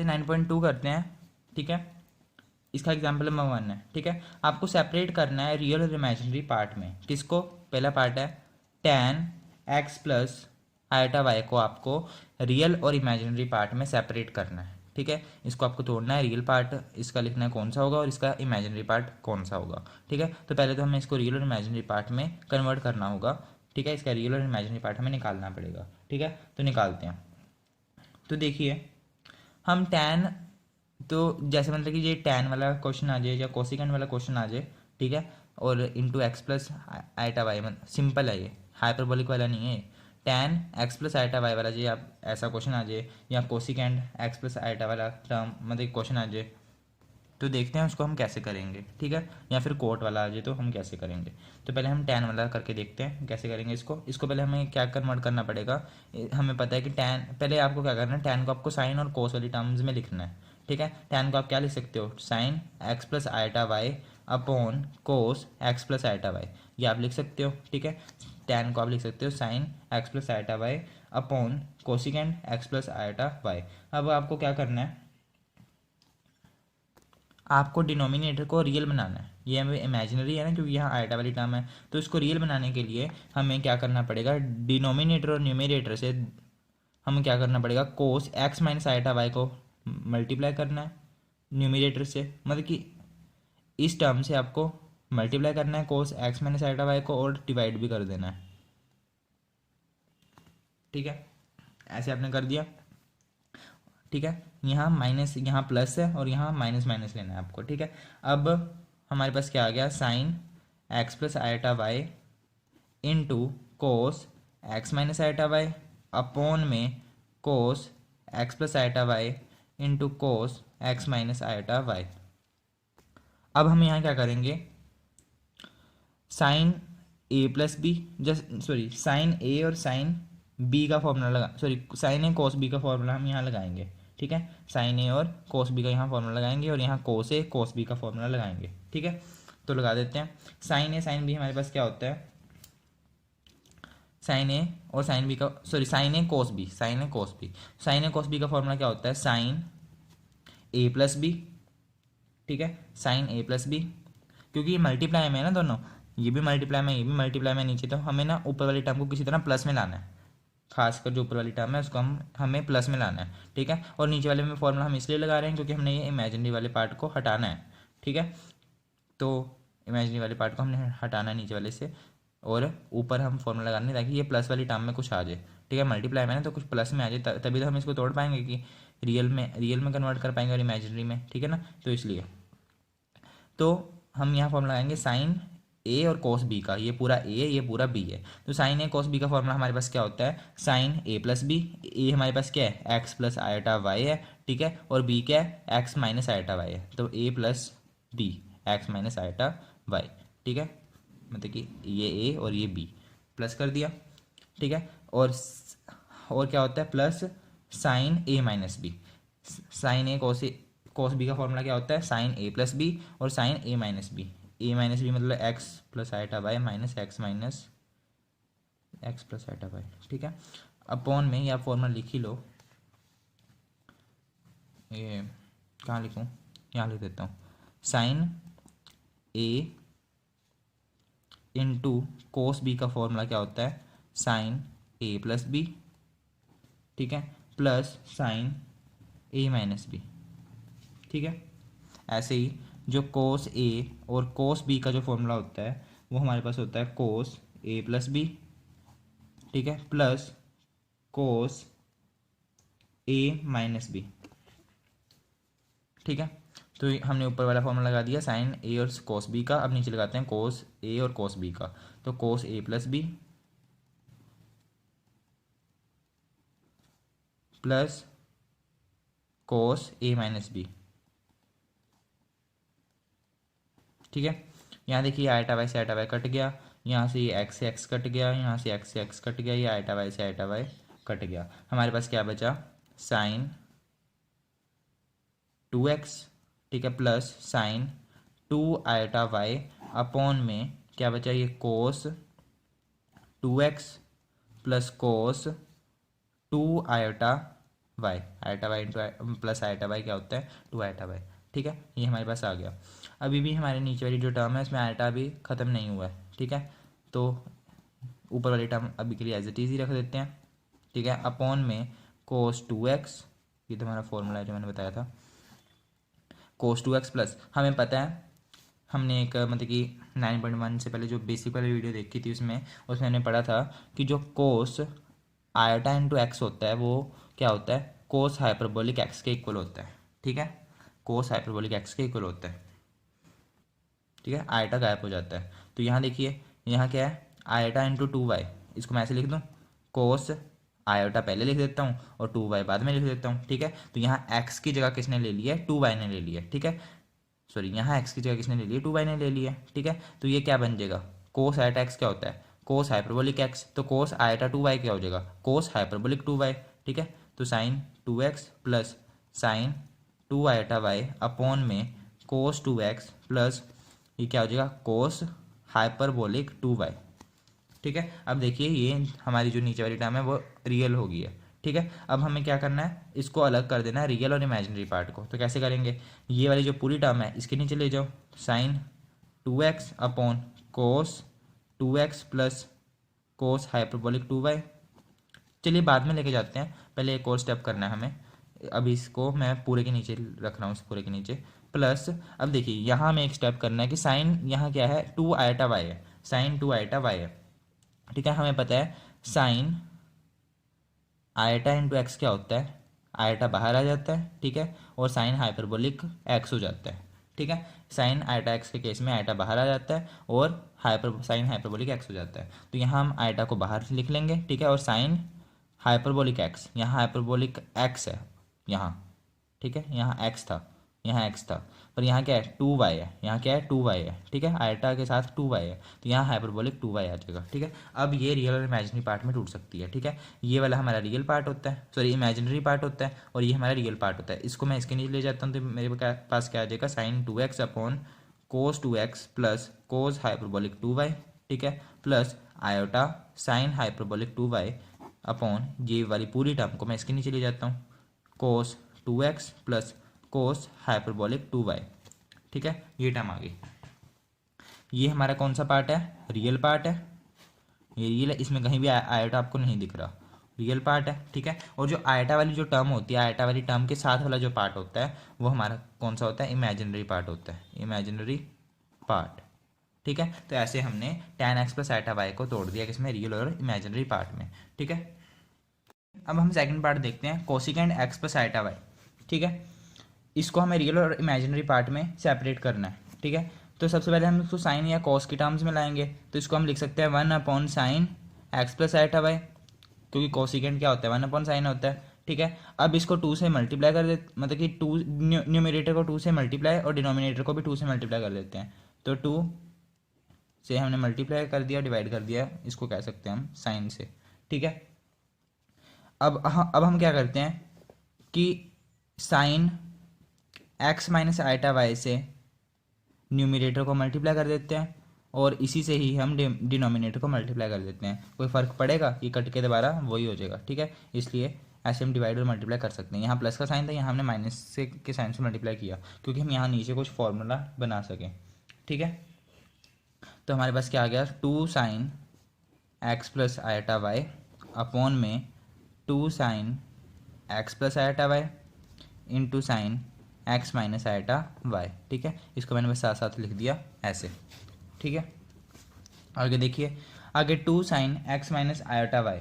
9.2 करते हैं, ठीक है। इसका एग्जाम्पल नंबर 1 है, ठीक है। आपको सेपरेट करना है रियल और इमेजिनरी पार्ट में। किसको? पहला पार्ट है tan x plus iota y को आपको रियल और इमेजिनरी पार्ट में सेपरेट करना है, ठीक है। इसको आपको तोड़ना है, रियल पार्ट इसका लिखना है कौन सा होगा और इसका इमेजिनरी पार्ट कौन सा होगा, ठीक है। तो पहले तो हमें इसको रियल और इमेजिनरी पार्ट में कन्वर्ट करना होगा, ठीक है। इसका रियल और इमेजिनरी पार्ट हमें निकालना पड़ेगा, ठीक है। तो निकालते हैं। तो देखिए हम tan, तो जैसे मतलब कि ये tan वाला क्वेश्चन आ जाए या कोसिकेंड वाला क्वेश्चन आ जाए, ठीक है, और into x plus iota y, मतलब सिंपल है ये, हाइपरबोलिक वाला नहीं है। tan x plus iota y वाला, ये आप ऐसा क्वेश्चन आ जाए, या कोसिकेंड एक्स प्लस आइटा वाला टर्म मतलब क्वेश्चन आ जाए, तो देखते हैं उसको हम कैसे करेंगे, ठीक है। या फिर कोट वाला आ जाए तो हम कैसे करेंगे। तो पहले हम tan वाला करके देखते हैं कैसे करेंगे इसको पहले हमें क्या कन्वर्ट करना पड़ेगा। हमें पता है कि tan, पहले आपको क्या करना है, tan को आपको साइन और कोस वाली टर्म्स में लिखना है, ठीक है। tan को आप क्या लिख सकते हो, sine x plus iota y upon cos x plus iota y, ये आप लिख सकते हो, ठीक है। tan को आप लिख सकते हो sine x plus iota y upon cosecant x plus iota y. अब आपको क्या करना है, आपको डिनोमिनेटर को रियल बनाना है। ये हमें इमेजिनरी है ना, क्योंकि यहाँ आइटा वाली टर्म है, तो इसको रियल बनाने के लिए हमें क्या करना पड़ेगा, डिनोमिनेटर और न्यूमरेटर से हमें क्या करना पड़ेगा, cos x minus iota y को मल्टीप्लाई करना है न्यूमरेटर से, मतलब कि इस टर्म से आपको मल्टीप्लाई करना है cos x minus iota y को, और डिवाइड भी कर देना है, ठीक है। ऐसे आपने कर दिया, ठीक है। यहाँ माइनस, यहाँ प्लस है और यहाँ माइनस माइनस लेना है आपको, ठीक है। अब हमारे पास क्या आ गया, sine x plus iota y into cos x minus iota y upon में cos x plus iota y into cos x minus iota y. अब हम यहाँ क्या करेंगे, sine A plus B, just sorry sine A और sine B का formula लगा, sorry sine ए cos B का फॉर्मूला हम यहाँ लगाएंगे, ठीक है। साइन ए और कोस बी का यहाँ फॉर्मूला लगाएंगे और यहाँ कोस ए कोस बी का फॉर्मूला लगाएंगे, ठीक है। तो लगा देते हैं। साइन ए साइन बी हमारे पास क्या होता है, साइन ए और साइन बी का, सॉरी साइन ए कोस बी, साइन ए कोस बी, साइन ए कोस बी का फॉर्मूला क्या होता है, साइन ए प्लस बी, ठीक है। साइन ए प्लस बी, क्योंकि ये मल्टीप्लाई में है ना दोनों, ये भी मल्टीप्लाई में ये भी मल्टीप्लाई में नीचे, तो हमें ना ऊपर वाली टर्म को किसी तरह प्लस में लाना है, खासकर जो ऊपर वाली टर्म है उसको हमें प्लस में लाना है, ठीक है। और नीचे वाले में फॉर्मूला हम इसलिए लगा रहे हैं क्योंकि हमने ये इमेजिनरी वाले पार्ट को हटाना है, ठीक है। तो इमेजिनरी वाले पार्ट को हमने हटाना है नीचे वाले से, और ऊपर हम फॉर्मूला लगाने ताकि ये प्लस वाली टर्म में कुछ आ जाए, ठीक है। मल्टीप्लाई में ना तो कुछ प्लस में आ जाए, तभी तो हम इसको तोड़ पाएंगे कि रियल में कन्वर्ट कर पाएंगे और इमेजिनरी में, ठीक है ना। तो इसलिए तो हम यहाँ फॉर्मूला लगाएंगे साइन ए और कोस बी का, ये पूरा ए है ये पूरा बी है, तो साइन ए कोस बी का फॉर्मूला हमारे पास क्या होता है, साइन ए प्लस बी, ए हमारे पास क्या है, एक्स प्लस आइटा वाई है, ठीक है, और बी क्या है, एक्स माइनस आइटा वाई है, तो A plus B x minus iota y, ठीक है। मतलब कि ये ए और ये बी प्लस कर दिया, ठीक है। और क्या होता है, प्लस साइन ए माइनस बी, साइन ए कोस बी का फॉर्मूला क्या होता है, साइन ए प्लस बी और साइन ए माइनस बी, ए माइनस बी मतलब x plus iota y minus x minus x plus iota y, ठीक है। अपॉन में या फॉर्मूला लिख ही लो, ये कहाँ लिखूँ, यहाँ लिख देता हूँ, साइन ए इंटू कोस बी का फॉर्मूला क्या होता है, साइन ए प्लस बी, ठीक है, प्लस साइन ए माइनस बी, ठीक है। ऐसे ही जो कोस ए और कोस बी का जो फॉर्मूला होता है वो हमारे पास होता है कोस ए प्लस बी, ठीक है, प्लस कोस ए माइनस बी, ठीक है। तो हमने ऊपर वाला फॉर्मूला लगा दिया साइन ए और कोस बी का, अब नीचे लगाते हैं कोस ए और कोस बी का, तो कोस ए प्लस बी प्लस कोस ए माइनस बी, ठीक है। यहाँ देखिए आइटा वाई से आइटा वाई कट गया, यहाँ से ये एक्स से एक्स कट गया, यहाँ से एक्स कट गया, ये आइटा वाई से आइटा वाई कट गया, हमारे पास क्या बचा, साइन 2x, ठीक है, plus sine 2 iota y upon में क्या बचा, ये cos 2x plus cos 2 iota y, iota y into plus iota y क्या होता है, 2 आयटा वाई। ठीक है, ये हमारे पास आ गया। अभी भी हमारे नीचे वाली जो टर्म है इसमें आयटा अभी ख़त्म नहीं हुआ है। ठीक है, तो ऊपर वाली टर्म अभी के लिए एज इट इज़ ही रख देते हैं। ठीक है, अपॉन में कोस 2x, ये तो हमारा फॉर्मूला है जो मैंने बताया था, कोस 2x प्लस, हमें पता है हमने एक मतलब कि 9.1 से पहले जो बेसिक वाली वीडियो देखी थी उसमें हमने पढ़ा था कि जो कोस आयटा इंटू एक्स होता है वो क्या होता है, कोस हाइपरबोलिक एक्स के इक्वल होता है। ठीक है, कोस हाइपरबोलिक एक्स के इक्वल होता है। ठीक है, आयटा गायब हो जाता है। तो यहाँ देखिए, यहाँ क्या है, आयटा इंटू 2y, इसको मैं ऐसे लिख दूँ, कोस आयोटा पहले लिख देता हूँ और 2y बाद में लिख देता हूँ। ठीक है, तो यहाँ x की जगह किसने ले लिया है, 2y ने ले लिया है। ठीक है, सॉरी, यहाँ x की जगह किसने ले ली है, 2y ने ले लिया है। ठीक है, तो ये क्या बन जाएगा, कोस आयटा x क्या होता है, कोस हाइपरबोलिक x, तो कोस आयटा 2y क्या हो जाएगा, कोस हाइपरबोलिक 2y। ठीक है, तो sine 2x plus sine 2 iota y upon में कोस 2x प्लस ये क्या हो जाएगा, कोस हाइपरबोलिक 2y। ठीक है, अब देखिए ये हमारी जो नीचे वाली टर्म है वो रियल हो गई है। ठीक है, अब हमें क्या करना है, इसको अलग कर देना है रियल और इमेजिनरी पार्ट को। तो कैसे करेंगे, ये वाली जो पूरी टर्म है इसके नीचे ले जाओ, sine 2x upon cos 2x plus cos hyperbolic 2y। चलिए बाद में लेके जाते हैं, पहले एक और स्टेप करना है हमें। अभी इसको मैं पूरे के नीचे रख रहा हूँ, इस पूरे के नीचे प्लस, अब देखिए यहाँ हमें एक स्टेप करना है कि साइन यहाँ क्या है, 2 आयटा वाई है, साइन 2 आयटा वाई है। ठीक है, हमें पता है साइन आयटा इंटू एक्स क्या होता है, आयटा बाहर आ जाता है। ठीक है, और साइन हाइपरबोलिक एक्स हो जाता है। ठीक है, साइन आयटा एक्स के केस में आयटा बाहर आ जाता है और साइन हाइपरबोलिक एक्स हो जाता है। तो यहाँ हम आयटा को बाहर लिख लेंगे। ठीक है, और साइन हाइपरबोलिक एक्स, यहाँ हाइपरबोलिक एक्स है यहाँ। ठीक है, यहाँ एक्स था, यहाँ एक्स था, पर यहाँ क्या है, 2y है, यहाँ क्या है, 2y है। ठीक है, आयटा के साथ 2y है, तो यहाँ हाइपरबोलिक 2y आ जाएगा। ठीक है, अब ये रियल और इमेजिनरी पार्ट में टूट सकती है। ठीक है, ये वाला हमारा रियल पार्ट होता है, सॉरी इमेजिनरी पार्ट होता है, और ये हमारा रियल पार्ट होता है। इसको मैं इसके नीचे ले जाता हूँ तो मेरे पास क्या आ जाएगा, sine 2x upon cos 2x plus cos hyperbolic 2y। ठीक है, plus iota sine hyperbolic 2y upon ये वाली पूरी टर्म को मैं इसके नीचे ले जाता हूँ, कोस 2x plus cos hyperbolic 2y। ठीक है, ये टर्म आ गई। ये हमारा कौन सा पार्ट है, रियल पार्ट है, ये रियल है, इसमें कहीं भी आयटा आपको नहीं दिख रहा, रियल पार्ट है। ठीक है, और जो आयटा वाली जो टर्म होती है, आयटा वाली टर्म के साथ वाला जो पार्ट होता है वो हमारा कौन सा होता है, इमेजिनरी पार्ट होता है, इमेजिनरी पार्ट। ठीक है, तो ऐसे हमने tan x plus iota y को तोड़ दिया किसमें, रियल और इमेजिनरी पार्ट में। ठीक है, अब हम सेकंड पार्ट देखते हैं, cosecant x plus iota y. ठीक है, इसको हमें रियल और इमेजिनरी पार्ट में सेपरेट करना है। ठीक है, तो सबसे पहले हम इसको साइन या कॉस की टर्म्स में लाएंगे, तो इसको हम लिख सकते हैं 1 upon sine x plus iota y, क्योंकि कोसिकेंड क्या होता है, 1 अपॉन साइन होता है। ठीक है, अब इसको 2 से मल्टीप्लाई कर दे, मतलब कि 2 न्यूमरेटर को 2 से मल्टीप्लाई और डिनोमिनेटर को भी 2 से मल्टीप्लाई कर देते हैं। तो 2 से हमने मल्टीप्लाई कर दिया, डिवाइड कर दिया, इसको कह सकते हैं हम साइन से। ठीक है, अब हम क्या करते हैं कि sine x minus iota y से न्यूमरेटर को मल्टीप्लाई कर देते हैं और इसी से ही हम डिनोमिनेटर को मल्टीप्लाई कर देते हैं। कोई फ़र्क पड़ेगा, ये कट के दोबारा वही हो जाएगा। ठीक है, इसलिए ऐसे हम डिवाइड और मल्टीप्लाई कर सकते हैं। यहाँ प्लस का साइन था, यहाँ हमने माइनस से के साइन से मल्टीप्लाई किया क्योंकि हम यहाँ नीचे कुछ फॉर्मूला बना सकें। ठीक है, तो हमारे पास क्या आ गया, 2 sine x plus iota y upon में 2 sine x plus iota y into sine x minus iota y. ठीक है, इसको मैंने बस साथ साथ लिख दिया ऐसे। ठीक है, आगे देखिए, आगे 2 sine x minus iota y.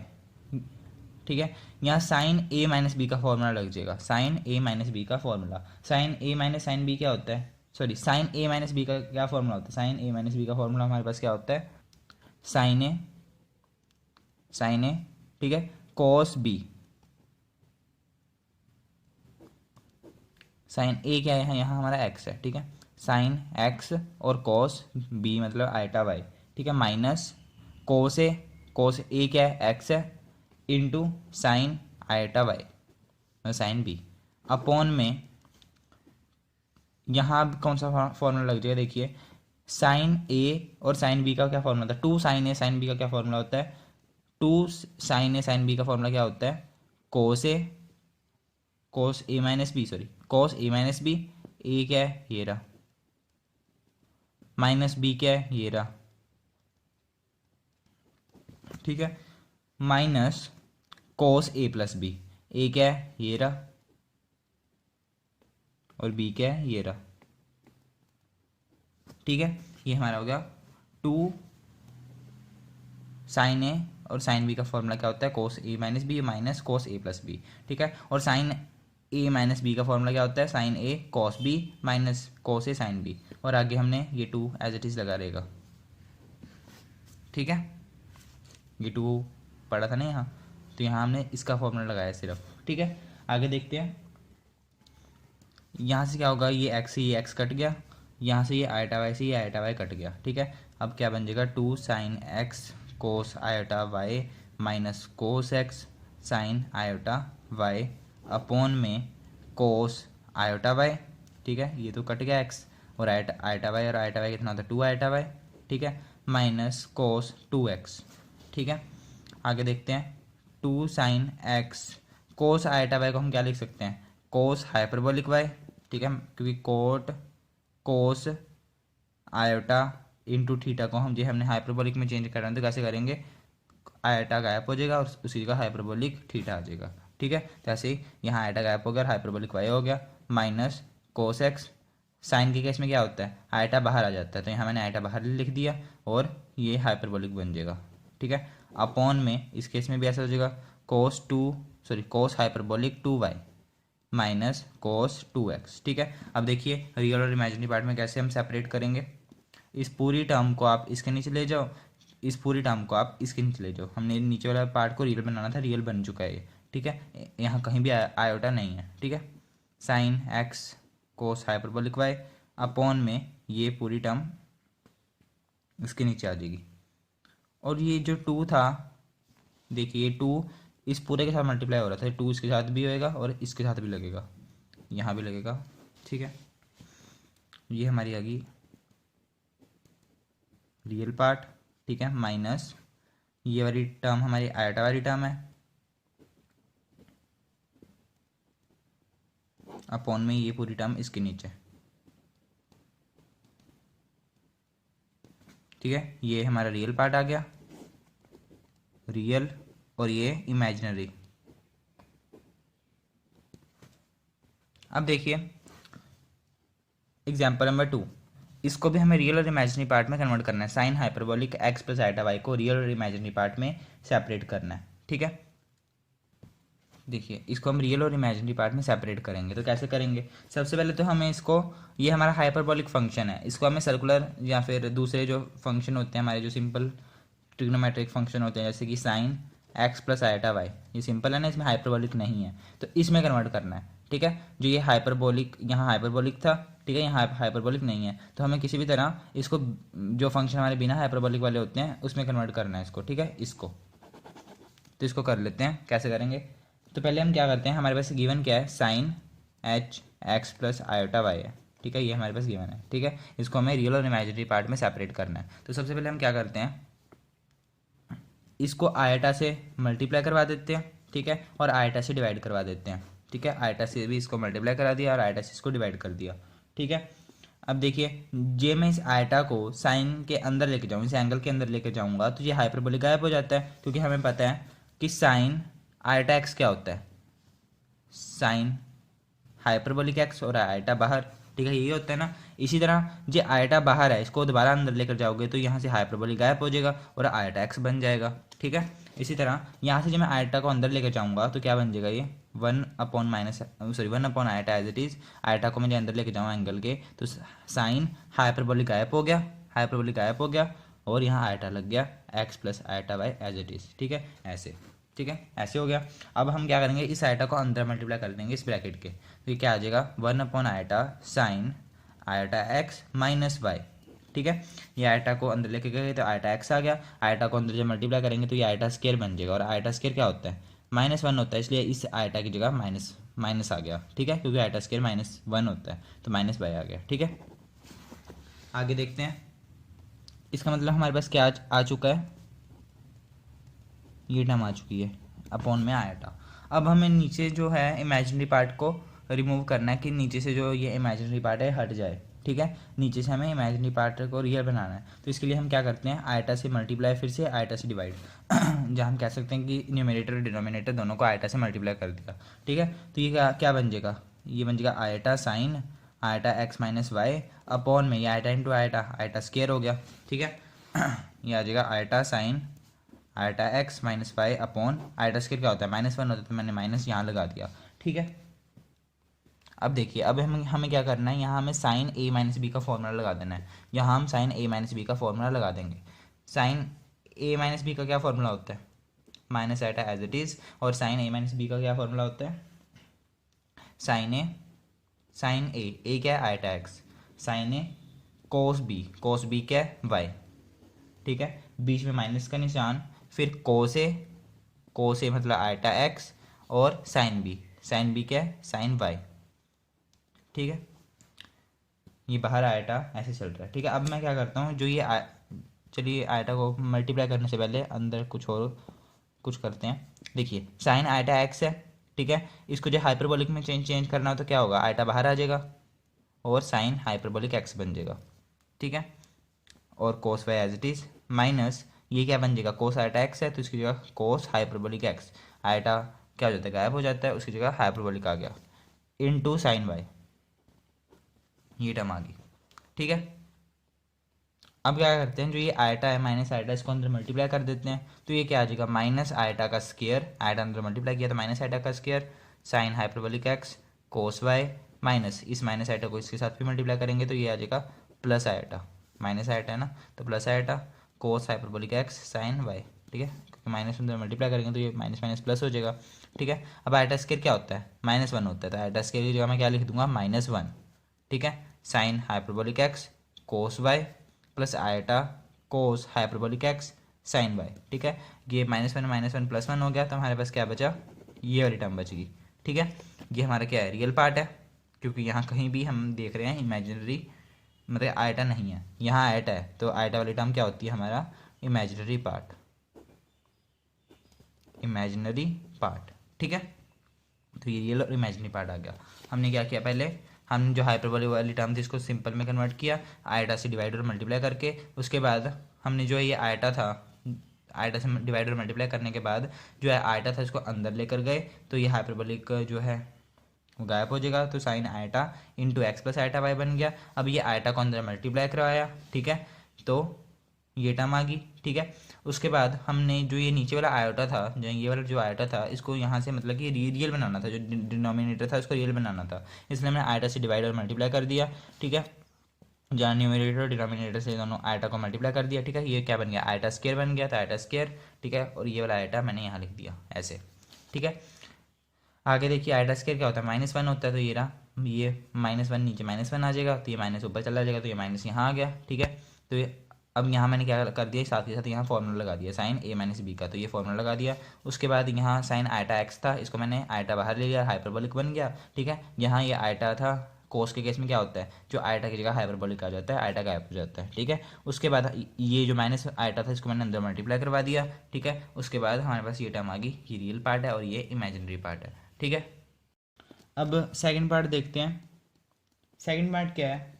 ठीक है, यहाँ साइन ए माइनस बी का फॉर्मूला लग जाएगा, साइन ए माइनस बी का फॉर्मूला, साइन ए माइनस साइन बी क्या होता है, सॉरी साइन ए माइनस बी का क्या फॉर्मूला होता है, साइन ए माइनस बी का फॉर्मूला हमारे पास क्या होता है, साइन ए, साइन ए। ठीक है, कॉस बी, साइन ए क्या है, यहाँ हमारा एक्स है। ठीक है, साइन एक्स और कॉस बी मतलब आयटा वाई। ठीक है, माइनस कोस ए, कोस ए क्या है, एक्स है, इंटू साइन आयटा वाई मतलब साइन बी अपॉन में, यहाँ अब कौन सा फॉर्मूला लग जाएगा, देखिए साइन ए और साइन बी का क्या फॉर्मूला होता है, 2 साइन ए साइन बी का क्या फॉर्मूला होता है, 2 साइन ए साइन बी का फॉर्मूला क्या होता है, कोस ए कोस ए माइनस बी, सॉरी कोस ए माइनस बी, ए क्या है ये रहा, माइनस बी क्या है ये रहा, ठीक है, माइनस कोस ए प्लस बी, ए क्या है ये रहा और बी क्या है ये रहा, ठीक है। ये हमारा हो गया 2 साइन ए, और साइन बी का फॉर्मूला क्या होता है, कोस ए माइनस बी माइनस कोस ए प्लस बी, ठीक है। और साइन ए माइनस बी का फॉर्मूला क्या होता है, sine a cos B minus cos A sine B, और आगे हमने ये 2 एज इट इज़ लगा रहेगा, ठीक है। ये 2 पढ़ा था ना यहाँ, तो यहाँ हमने इसका फॉर्मूला लगाया सिर्फ, ठीक है। आगे देखते हैं, यहाँ से क्या होगा, ये एक्स से ये एक्स कट गया, यहाँ से ये आयटा वाई से ये आयटा वाई कट गया, ठीक है। अब क्या बन जाएगा, 2 sine x cos iota y minus cos x sine iota y upon में कोस आयोटा वाई, ठीक है। ये तो कट गया एक्स, और आयोटा वाई, और आयोटा वाई कितना होता है 2 आयोटा वाई, ठीक है, माइनस कोस 2x, ठीक है। आगे देखते हैं, 2 sine x cos iota Y को हम क्या लिख सकते हैं, कोस हाइपरबोलिक वाई, ठीक है, क्योंकि कोट कोस आयोटा इंटू थीटा को हम जो हमने हाइपरबोलिक में चेंज करना है, तो कैसे करेंगे, आयोटा गायब हो जाएगा और उसी का हाइपरबोलिक थीटा आ जाएगा, ठीक है। तो ऐसे ही यहाँ आयोटा गायब हो गया और हाइपरबोलिक वाई हो गया, माइनस कोस एक्स, साइन के केस में क्या होता है, आयोटा बाहर आ जाता है, तो यहाँ मैंने आयोटा बाहर लिख दिया और ये हाइपरबोलिक बन जाएगा, ठीक है। अपॉन में इस केस में भी ऐसा हो जाएगा, कोस hyperbolic 2y minus cos 2x, ठीक है। अब देखिए रियल और इमेजिनरी पार्ट में कैसे हम सेपरेट करेंगे, इस पूरी टर्म को आप इसके नीचे ले जाओ, इस पूरी टर्म को आप इसके नीचे ले जाओ, हमने नीचे वाला पार्ट को रियल बनाना था, रियल बन चुका है ये, ठीक है। यहाँ कहीं भी आयोटा नहीं है, ठीक है। Sign x cos hyperbolic Y upon में ये पूरी टर्म इसके नीचे आ जाएगी, और ये जो 2 था, देखिए 2 इस पूरे के साथ मल्टीप्लाई हो रहा था, 2 इसके साथ भी होएगा और इसके साथ भी लगेगा, यहाँ भी लगेगा, ठीक है। ये हमारी आ गई रियल पार्ट, ठीक है, माइनस ये वाली टर्म हमारी आयोटा वाली टर्म है, अपॉन में ये पूरी टर्म इसके नीचे, ठीक है। ये हमारा रियल पार्ट आ गया, रियल, और ये इमेजिनरी। अब देखिए एग्जाम्पल नंबर 2, इसको भी हमें रियल और इमेजिनरी पार्ट में कन्वर्ट करना है, sine hyperbolic x plus iota y को रियल और इमेजिनरी पार्ट में सेपरेट करना है, ठीक है। देखिए इसको हम रियल और इमेजिनरी पार्ट में सेपरेट करेंगे, तो कैसे करेंगे, सबसे पहले तो हमें इसको, ये हमारा हाइपरबोलिक फंक्शन है, इसको हमें सर्कुलर या फिर दूसरे जो फंक्शन होते हैं हमारे, जो सिंपल ट्रिग्नोमेट्रिक फंक्शन होते हैं, जैसे कि sine x plus iota y, ये सिंपल है ना, इसमें हाइपरबोलिक नहीं है, तो इसमें कन्वर्ट करना है, ठीक है। जो ये हाइपरबोलिक, यहाँ हाइपरबोलिक था, ठीक है, यहाँ हाइपरबोलिक नहीं है, तो हमें किसी भी तरह इसको, जो फंक्शन हमारे बिना हाइपरबोलिक वाले होते हैं उसमें कन्वर्ट करना है इसको, ठीक है, इसको। तो इसको कर लेते हैं, कैसे करेंगे, तो पहले हम क्या करते हैं, हमारे पास गिवन क्या है, sine h x plus iota y है, ठीक है, ये हमारे पास गिवन है, ठीक है। इसको हमें रियल और इमेजिनरी पार्ट में सेपरेट करना है, तो सबसे पहले हम क्या करते हैं, इसको आयटा से मल्टीप्लाई करवा देते हैं, ठीक है, और आयटा से डिवाइड करवा देते हैं, ठीक है। आयटा से भी इसको मल्टीप्लाई करा दिया और आयटा से इसको डिवाइड कर दिया, ठीक है। अब देखिए जे मैं इस आयटा को साइन के अंदर लेके जाऊँ, इस एंगल के अंदर लेके जाऊँगा, तो ये हाइपरबोलिक गायब हो जाता है, क्योंकि हमें पता है कि साइन आयटा एक्स क्या होता है, साइन हाइपरबोलिक एक्स, और आयटा बाहर, ठीक है, यही होता है ना। इसी तरह जो आयटा बाहर है, इसको दोबारा अंदर लेकर जाओगे तो यहाँ से हाइपरबोलिक गायब हो जाएगा और आयटा एक्स बन जाएगा, ठीक है। इसी तरह यहाँ से जब मैं आयटा को अंदर लेकर जाऊँगा तो क्या बन जाएगा, ये 1 upon iota as it is, iota को मैं अंदर लेके जाऊँ एंगल के, तो साइन हाइपरबोलिक गायब हो गया, हाइपरबोलिक गायब हो गया, और यहाँ आयटा लग गया x plus iota y as it is, ठीक है, ऐसे, ठीक है, ऐसे हो गया। अब हम क्या करेंगे, इस आयटा को अंदर मल्टीप्लाई कर देंगे इस ब्रैकेट के, तो ये क्या आ जाएगा, 1 upon iota sine iota x minus y, ठीक है। ये आयटा को अंदर लेके गए तो आयटा एक्स आ गया, आयटा को अंदर जब मल्टीप्लाई करेंगे तो ये आयटा स्केयर बन जाएगा, और आयटा स्केयर क्या होता है, -1 होता है, इसलिए इस आयटा की जगह माइनस आ गया, ठीक है, क्योंकि आयटा स्केयर -1 होता है, तो माइनस वाई आ गया, ठीक है। आगे देखते हैं, इसका मतलब हमारे पास क्या आ चुका है, ये टर्म आ चुकी है अपॉन में आयटा। अब हमें नीचे जो है इमेजिनरी पार्ट को रिमूव करना है कि नीचे से जो ये इमेजिनरी पार्ट है हट जाए, ठीक है। नीचे से हमें इमेजिनरी पार्ट को रियल बनाना है, तो इसके लिए हम क्या करते हैं, आयटा से मल्टीप्लाई, फिर से आयटा से डिवाइड जहाँ हम कह सकते हैं कि न्यूमरेटर और डिनोमिनेटर दोनों को आयटा से मल्टीप्लाई कर दिया, ठीक है। तो ये क्या क्या बन जाएगा, ये बन जाएगा iota sine iota x minus y upon में ये iota into iota, iota square हो गया, ठीक है। ये आ जाएगा iota sine iota x minus y upon iota square क्या होता है, -1 होता है, तो मैंने माइनस यहाँ लगा दिया, ठीक है। अब देखिए, अब हमें क्या करना है, यहाँ हमें साइन ए माइनस बी का फॉर्मूला लगा देना है। यहाँ हम साइन ए माइनस बी का फॉर्मूला लगा देंगे। साइन ए माइनस बी का क्या फॉर्मूला होता है, minus iota as it is, और साइन ए माइनस बी का क्या फॉर्मूला होता है, साइन ए क्या है आयटा एक्स, साइन ए कोस बी क्या है वाई, ठीक है। बीच में माइनस का निशान, फिर कोस ए मतलब आयटा एक्स, और साइन बी क्या है साइन वाई, ठीक है। ये बाहर आयटा ऐसे चल रहा है, ठीक है। अब मैं क्या करता हूँ, जो ये चलिए आयटा को मल्टीप्लाई करने से पहले अंदर कुछ करते हैं। देखिए साइन आयटा एक्स है, ठीक है। इसको जो हाइपरबोलिक में चेंज करना हो तो क्या होगा, आयटा बाहर आ जाएगा और साइन हाइपरबोलिक एक्स बन जाएगा, ठीक है। और cos y as it is minus ये क्या बन जाएगा, कोस आयटा एक्स है तो इसकी जगह कोस हाइपरबोलिक एक्स, आयटा क्या हो जाता है गायब हो जाता है, उसकी जगह हाइपरबोलिक आ गया, इनटू साइन वाई, ये टर्म आ गई, ठीक है। अब क्या करते हैं, जो ये आयटा है माइनस आयटा इसको अंदर मल्टीप्लाई कर देते हैं, तो ये क्या आ जाएगा, माइनस आयटा का स्क्वायर, आयटा अंदर मल्टीप्लाई किया तो माइनस आयटा का square sine hyperbolic x cos y, minus इस माइनस आयटा को इसके साथ भी मल्टीप्लाई करेंगे तो ये आ जाएगा प्लस आयटा, माइनस आयटा है ना तो plus eta cos hyperbolic x sign Y, ठीक है। क्योंकि माइनस अंदर मल्टीप्लाई करेंगे तो ये माइनस माइनस प्लस हो जाएगा, ठीक है। अब आयटा स्क्वायर क्या होता है, -1 होता है, तो आयटा स्क्वायर की जगह मैं क्या लिख दूंगा -1, ठीक है। Sine hyperbolic x cos y plus eta cos hyperbolic x sign Y, ठीक है। ये -1 +1 हो गया, तो हमारे पास क्या बचा, ये वाली टर्म बचेगी, ठीक है। ये हमारा क्या है, रियल पार्ट है, क्योंकि यहाँ कहीं भी हम देख रहे हैं इमेजिनरी मतलब आयटा नहीं है, यहाँ आयटा है, तो आयटा वाली टर्म क्या होती है हमारा इमेजिनरी पार्ट, ठीक है। तो ये रियल और इमेजिनरी पार्ट आ गया। हमने क्या किया, पहले हम जो हाइपरबोलिक वाली टर्म थी इसको सिंपल में कन्वर्ट किया आयटा से डिवाइड और मल्टीप्लाई करके, उसके बाद हमने जो ये आयटा था, आयटा से डिवाइड और मल्टीप्लाई करने के बाद जो है आयटा था इसको अंदर लेकर गए, तो ये हाइपरबोलिक जो है वो गायब हो जाएगा, तो sine iota into x plus iota y बन गया। अब ये आयटा को अंदर मल्टीप्लाई करवाया, ठीक है, तो ये टर्म आ गई, ठीक है। उसके बाद हमने जो ये नीचे वाला आयोटा था, जो ये वाला जो आयोटा था, इसको यहाँ से मतलब कि रियल बनाना था, जो डिनोमिनेटर था उसको रियल बनाना था, इसलिए हमने आयटा से डिवाइड और मल्टीप्लाई कर दिया, ठीक है। जहाँ न्यूमरेटर और डिनोमिनेटर से दोनों आयटा को मल्टीप्लाई कर दिया, ठीक है। ये क्या बन गया, आयटा स्क्वायर बन गया, तो आयटा स्क्वायर, ठीक है। और ये वाला आयटा मैंने यहाँ लिख दिया ऐसे, ठीक है। आगे देखिए आयटा स्क्वायर क्या होता है, -1 होता है, तो ये रहा, ये -1 नीचे -1 आ जाएगा, तो ये माइनस ऊपर चला जाएगा, तो ये माइनस यहाँ आ गया, ठीक है। तो ये अब यहाँ मैंने क्या कर दिया, साथ ही साथ यहाँ फॉर्मूला लगा दिया साइन ए माइनस बी का, तो ये फॉर्मूला लगा दिया। उसके बाद यहाँ साइन आयटा एक्स था, इसको मैंने आयटा बाहर ले लिया, हाइपरबोलिक बन गया, ठीक है। यहाँ ये आयटा था, कोस के केस में क्या होता है, जो आयटा की जगह हाइपरबोलिक आ जाता है, आयटा गायब हो जाता है, ठीक है। उसके बाद ये जो माइनस आयटा था इसको मैंने अंदर मल्टीप्लाई करवा दिया, ठीक है। उसके बाद हमारे पास ये टर्म आ गई, ये रियल पार्ट है और ये इमेजिनरी पार्ट है, ठीक है। अब सेकंड पार्ट देखते हैं। सेकंड पार्ट क्या है,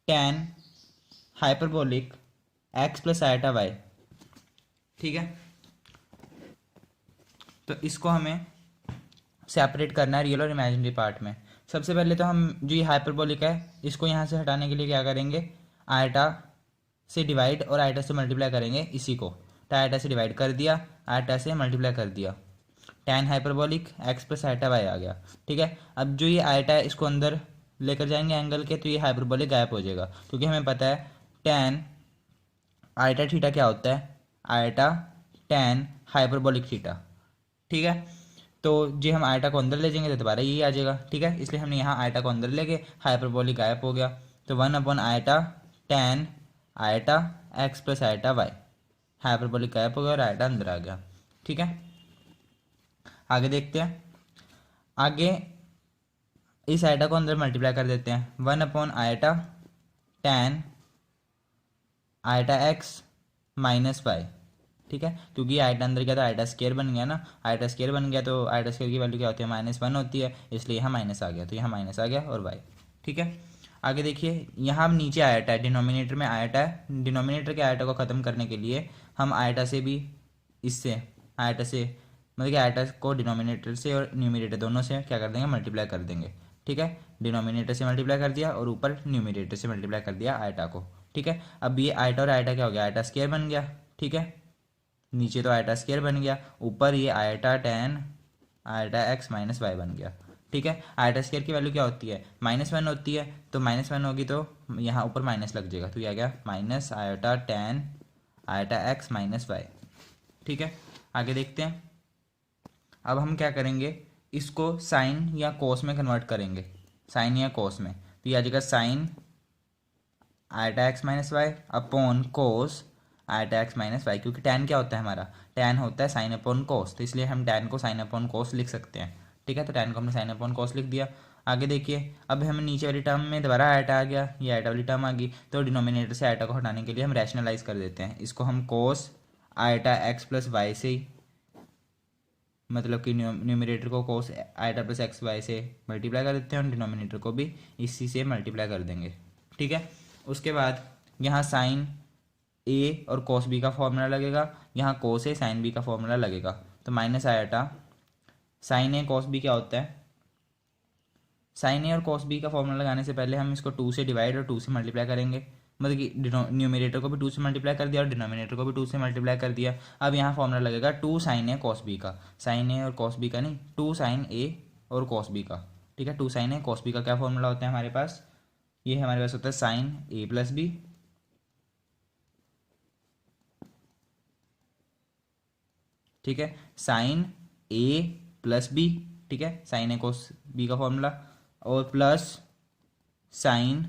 tan hyperbolic x plus iota y, ठीक है। तो इसको हमें सेपरेट करना है रियल और इमेजिनरी पार्ट में। सबसे पहले तो हम जो ये हाइपरबोलिक है इसको यहाँ से हटाने के लिए क्या करेंगे, आयटा से डिवाइड और आयटा से मल्टीप्लाई करेंगे इसी को, तो आयटा से डिवाइड कर दिया, आयटा से मल्टीप्लाई कर दिया, tan hyperbolic x plus iota y आ गया, ठीक है। अब जो ये आयटा है इसको अंदर लेकर जाएंगे एंगल के, तो ये हाइपरबोलिक गायब हो जाएगा, क्योंकि हमें पता है tan आयटा थीटा क्या होता है, आयटा tan हाइपरबोलिक थीटा, ठीक है। तो जी हम आयटा को अंदर ले जाएंगे तो दोबारा यही आ जाएगा, ठीक है। इसलिए हमने यहाँ आयटा को अंदर ले गए, हाइपरबोलिक गायब हो गया, तो 1/आयटा tan iota x plus iota y, hyperbolic गायब हो गया और आयटा अंदर आ गया, ठीक है। आगे देखते हैं, आगे इस आयटा को अंदर मल्टीप्लाई कर देते हैं, 1/आयटा tan iota x minus y, ठीक है, क्योंकि आयटा अंदर गया तो आयटा स्क्वायर बन गया ना, आयटा स्क्वायर बन गया तो आयटा स्क्वायर की वैल्यू क्या होती है, -1 होती है, इसलिए यहाँ माइनस आ गया, तो यहाँ माइनस आ गया और वाई। ठीक है, आगे देखिए यहाँ नीचे आयटा है, डिनोमिनेटर में आयटा है, डिनोमिनेटर के आयटा को ख़त्म करने के लिए हम आयटा से भी, इससे आयटा से मतलब कि आयटा को डिनोमिनेटर से और न्यूमरेटर दोनों से क्या कर देंगे, मल्टीप्लाई कर देंगे। ठीक है, डिनोमिनेटर से मल्टीप्लाई कर दिया और ऊपर न्यूमरेटर से मल्टीप्लाई कर दिया आयटा को। ठीक है, अब ये आयटा और आयटा क्या हो गया, आयटा स्क्वायर बन गया। ठीक है, नीचे तो आयटा स्क्वायर बन गया, ऊपर ये iota tan iota x minus y बन गया। ठीक है, आयटा स्क्वायर की वैल्यू क्या होती है, -1 होती है, तो -1 होगी तो यहाँ ऊपर माइनस लग जाएगा, तो ये आ गया minus iota tan iota x minus y. ठीक है, आगे देखते हैं। अब हम क्या करेंगे, इसको साइन या कोस में कन्वर्ट करेंगे, साइन या कोस में, तो ये आ जाएगा sine iota x minus y upon cos iota x minus y, क्योंकि टैन क्या होता है हमारा, टैन होता है साइन अपॉन कोस, तो इसलिए हम टैन को साइन अपॉन कोस लिख सकते हैं। ठीक है, तो टैन को हमने साइन अपॉन कोस लिख दिया। आगे देखिए, अब हमें नीचे वाली टर्म में दोबारा आयटा आ गया, ये आयटा वाली टर्म आ गई, तो डिनोमिनेटर से आयटा को हटाने के लिए हम रैशनलाइज कर देते हैं, इसको हम कोस आयटा एक्स प्लस वाई से ही, मतलब कि न्यूमरेटर को कोस आयटा प्लस एक्स वाई से मल्टीप्लाई कर देते हैं और डिनोमिनेटर को भी इसी से मल्टीप्लाई कर देंगे। ठीक है, उसके बाद यहाँ साइन ए और कोस बी का फॉर्मूला लगेगा, यहाँ कोस ए साइन बी का फॉर्मूला लगेगा, तो माइनस आयटा साइन ए कोस बी क्या होता है, साइन ए और कोस बी का फॉर्मूला लगाने से पहले हम इसको 2 से डिवाइड और 2 से मल्टीप्लाई करेंगे, मतलब कि न्यूमरेटर को भी 2 से मल्टीप्लाई कर दिया और डिनोमिनेटर को भी 2 से मल्टीप्लाई कर दिया। अब यहाँ फॉर्मूला लगेगा 2 साइन ए कॉस बी का, साइन ए और कॉस बी का नहीं, 2 साइन ए और कॉस बी का। ठीक है, 2 साइन ए कॉस बी का क्या फॉर्मूला होता है हमारे पास, ये हमारे पास होता है साइन ए प्लस बी, ठीक है, साइन ए प्लस बी, ठीक है, साइन ए कॉस बी का फॉर्मूला, और प्लस साइन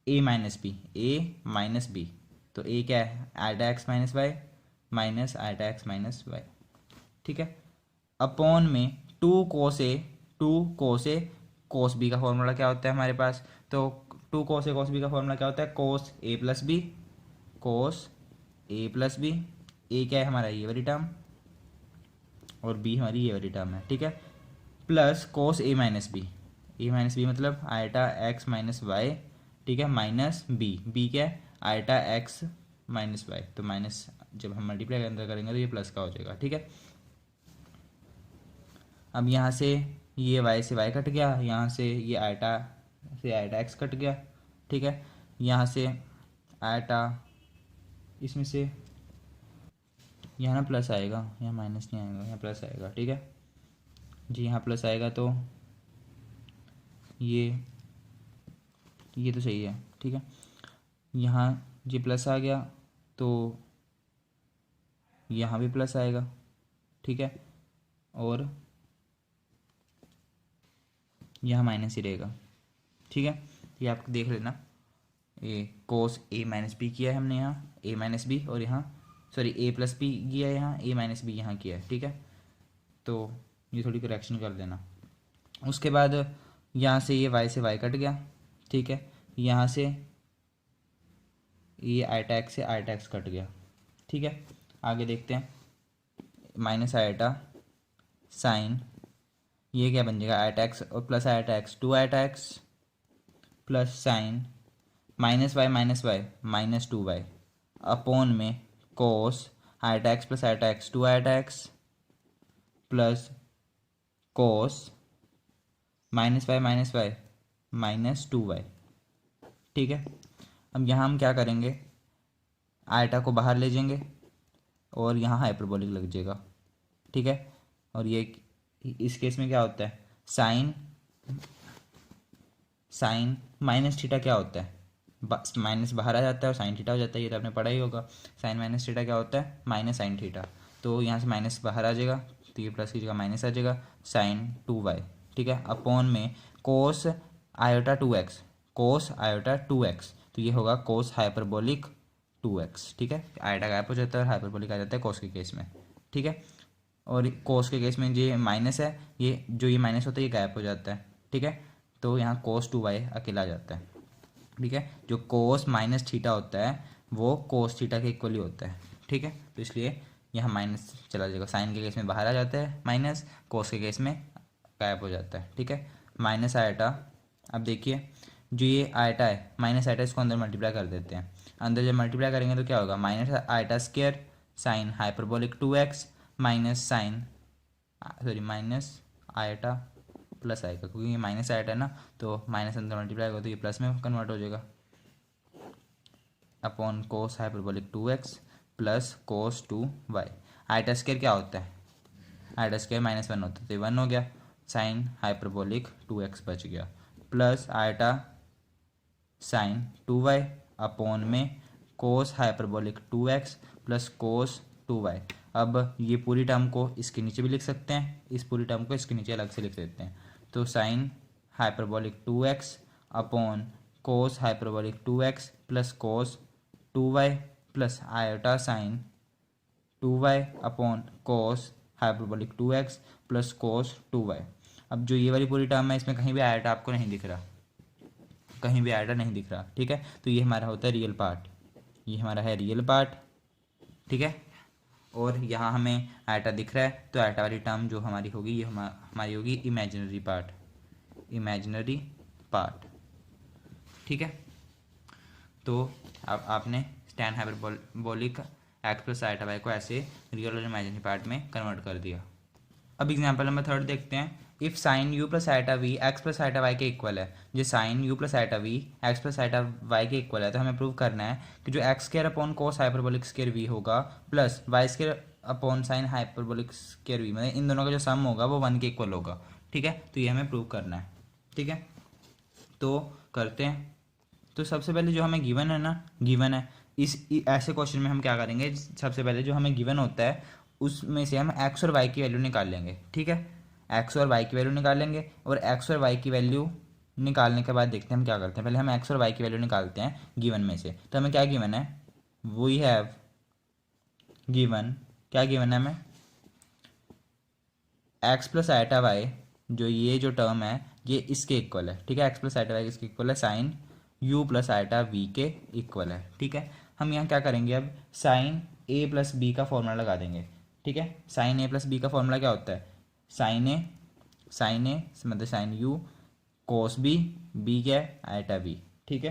ए माइनस बी, ए माइनस बी, तो ए क्या है, iota x minus y minus iota x minus y. ठीक है, अपॉन में 2 कोस ए कोस बी का फॉर्मूला क्या होता है हमारे पास, तो 2 कोस ए कोस बी का फॉर्मूला क्या होता है, कोस ए प्लस बी, कोस ए प्लस बी, ए क्या है हमारा ये वाली टर्म और बी हमारी ये वाली टर्म है। ठीक है, प्लस कोस ए माइनस बी, ए माइनस बी मतलब आयटा एक्स माइनस वाई, ठीक है, माइनस बी, बी क्या है, आयटा एक्स माइनस वाई, तो माइनस जब हम मल्टीप्लाई के अंदर करेंगे तो ये प्लस का हो जाएगा। ठीक है, अब यहाँ से ये वाई से वाई कट गया, यहाँ से ये आयटा से आयटा एक्स कट गया। ठीक है, यहाँ से आयटा, इसमें से यहाँ ना प्लस आएगा, यहाँ माइनस नहीं आएगा, यहाँ प्लस आएगा। ठीक है जी, यहाँ प्लस आएगा तो ये तो सही है। ठीक है, यहाँ जी प्लस आ गया तो यहाँ भी प्लस आएगा। ठीक है, और यहाँ माइनस ही रहेगा। ठीक है, ये आप देख लेना, ए कोस ए माइनस बी किया है हमने यहाँ, ए माइनस बी, और यहाँ सॉरी ए प्लस बी किया है यहाँ, ए माइनस बी यहाँ किया है। ठीक है, तो ये थोड़ी करेक्शन कर देना। उसके बाद यहाँ से ये वाई से वाई कट गया। ठीक है, यहाँ से ये आयटा एक्स से आयटा एक्स कट गया। ठीक है, आगे देखते हैं, माइनस आयटा साइन, ये क्या बन जाएगा, आयटा एक्स और plus iota x, 2 iota x plus sine minus y minus 2 y upon में cos iota x plus iota x 2 iota x plus cos minus y minus 2 y. ठीक है, अब यहाँ हम क्या करेंगे, आयटा को बाहर ले जाएंगे और यहाँ हाइपरबोलिक लग जाएगा। ठीक है, और ये इस केस में क्या होता है, साइन माइनस थीटा क्या होता है, माइनस बाहर आ जाता है और साइन थीटा हो जाता है, ये तो आपने पढ़ा ही होगा। साइन माइनस थीटा क्या होता है, माइनस साइन थीटा, तो यहाँ से माइनस बाहर आ जाएगा तो ये प्लस की जगह माइनस आ जाएगा, साइन 2 वाई। ठीक है, अपॉन में कोस आयोटा 2x, कोस आयोटा 2x, तो ये होगा कोस हाइपरबोलिक 2x। ठीक है, आयोटा गायब हो जाता है और हाइपरबोलिक आ जाता है कोस के केस में। ठीक है, और कोस के केस में ये माइनस है, ये जो ये माइनस होता है ये गायब हो जाता है। ठीक है, तो यहाँ कोस 2y अकेला आ जाता है। ठीक है, जो कोस माइनस थीटा होता है वो कोस थीटा के इक्वली होता है। ठीक ठीक है। तो इसलिए यहाँ माइनस चला जाएगा, साइन के केस में बाहर आ जाता है माइनस, कोस के केस में गायब हो जाता है, ठीक है। माइनस आयटा, अब देखिए जो ये आयटा है माइनस आयटा, इसको अंदर मल्टीप्लाई कर देते हैं। अंदर जब मल्टीप्लाई करेंगे तो क्या होगा, minus iota square sine hyperbolic 2x minus sine sorry minus iota plus आएगा, क्योंकि ये माइनस आयटा है ना, तो माइनस अंदर मल्टीप्लाई होगा तो ये प्लस में कन्वर्ट हो जाएगा, upon cos hyperbolic 2x plus कोस 2y। आयटा स्क्वायर क्या होता है, आयटा स्क्वायर -1 होता है, तो 1 हो गया, साइन हाइपरबोलिक 2x बच गया, plus eta sign 2y upon में कोस हाइपरबोलिक 2x प्लस कोस 2y। अब ये पूरी टर्म को इसके नीचे भी लिख सकते हैं, इस पूरी टर्म को इसके नीचे अलग से लिख देते हैं, तो sign hyperbolic 2x upon cos hyperbolic 2x plus कोस 2y plus iota sign 2y upon cos hyperbolic 2x plus कोस 2y। अब जो ये वाली पूरी टर्म है इसमें कहीं भी आयोटा आपको नहीं दिख रहा, कहीं भी आयोटा नहीं दिख रहा, ठीक है। तो ये हमारा होता है रियल पार्ट, ये हमारा है रियल पार्ट, ठीक है। और यहाँ हमें आयटा दिख रहा है, तो आयटा वाली टर्म जो हमारी होगी ये हमारी होगी इमेजिनरी पार्ट, इमेजिनरी पार्ट, ठीक है। तो अब आपने tan hyperbolic x plus iota y को ऐसे रियल और इमेजिनरी पार्ट में कन्वर्ट कर दिया। अब एग्जाम्पल नंबर 3 देखते हैं। If sine u plus iota v x plus iota y के इक्वल है, जो sine u plus iota v x plus iota y के इक्वल है, तो हमें प्रूव करना है कि जो x square upon cos hyperbolic square v होगा plus y square upon sine hyperbolic square v, मतलब इन दोनों का जो सम होगा वो 1 के इक्वल होगा, ठीक है। तो ये हमें प्रूव करना है, ठीक है। तो करते हैं। तो सबसे पहले जो हमें गिवन है ना, गिवन है ऐसे क्वेश्चन में हम क्या करेंगे, सबसे पहले जो हमें गिवन होता है उसमें से हम एक्स और वाई की वैल्यू निकाल लेंगे, ठीक है। एक्स और वाई की वैल्यू निकाल लेंगे, और एक्स और वाई की वैल्यू निकालने के बाद देखते हैं हम क्या करते हैं। पहले हम एक्स और वाई की वैल्यू निकालते हैं गिवन में से। तो हमें क्या गिवन है, वी हैव गिवन, क्या गिवन है हमें, एक्स प्लस आयटा वाई, जो ये जो टर्म है ये इसके इक्वल है, ठीक है। एक्स प्लस आयटा वाई इसके इक्वल है, sine u plus iota v के इक्वल है, ठीक है। हम यहाँ क्या करेंगे, अब साइन ए प्लस बी का फॉर्मूला लगा देंगे, ठीक है। साइन ए प्लस बी का फॉर्मूला क्या होता है, साइन ए मतलब sine u, cos b, b क्या है आयटा बी, ठीक है,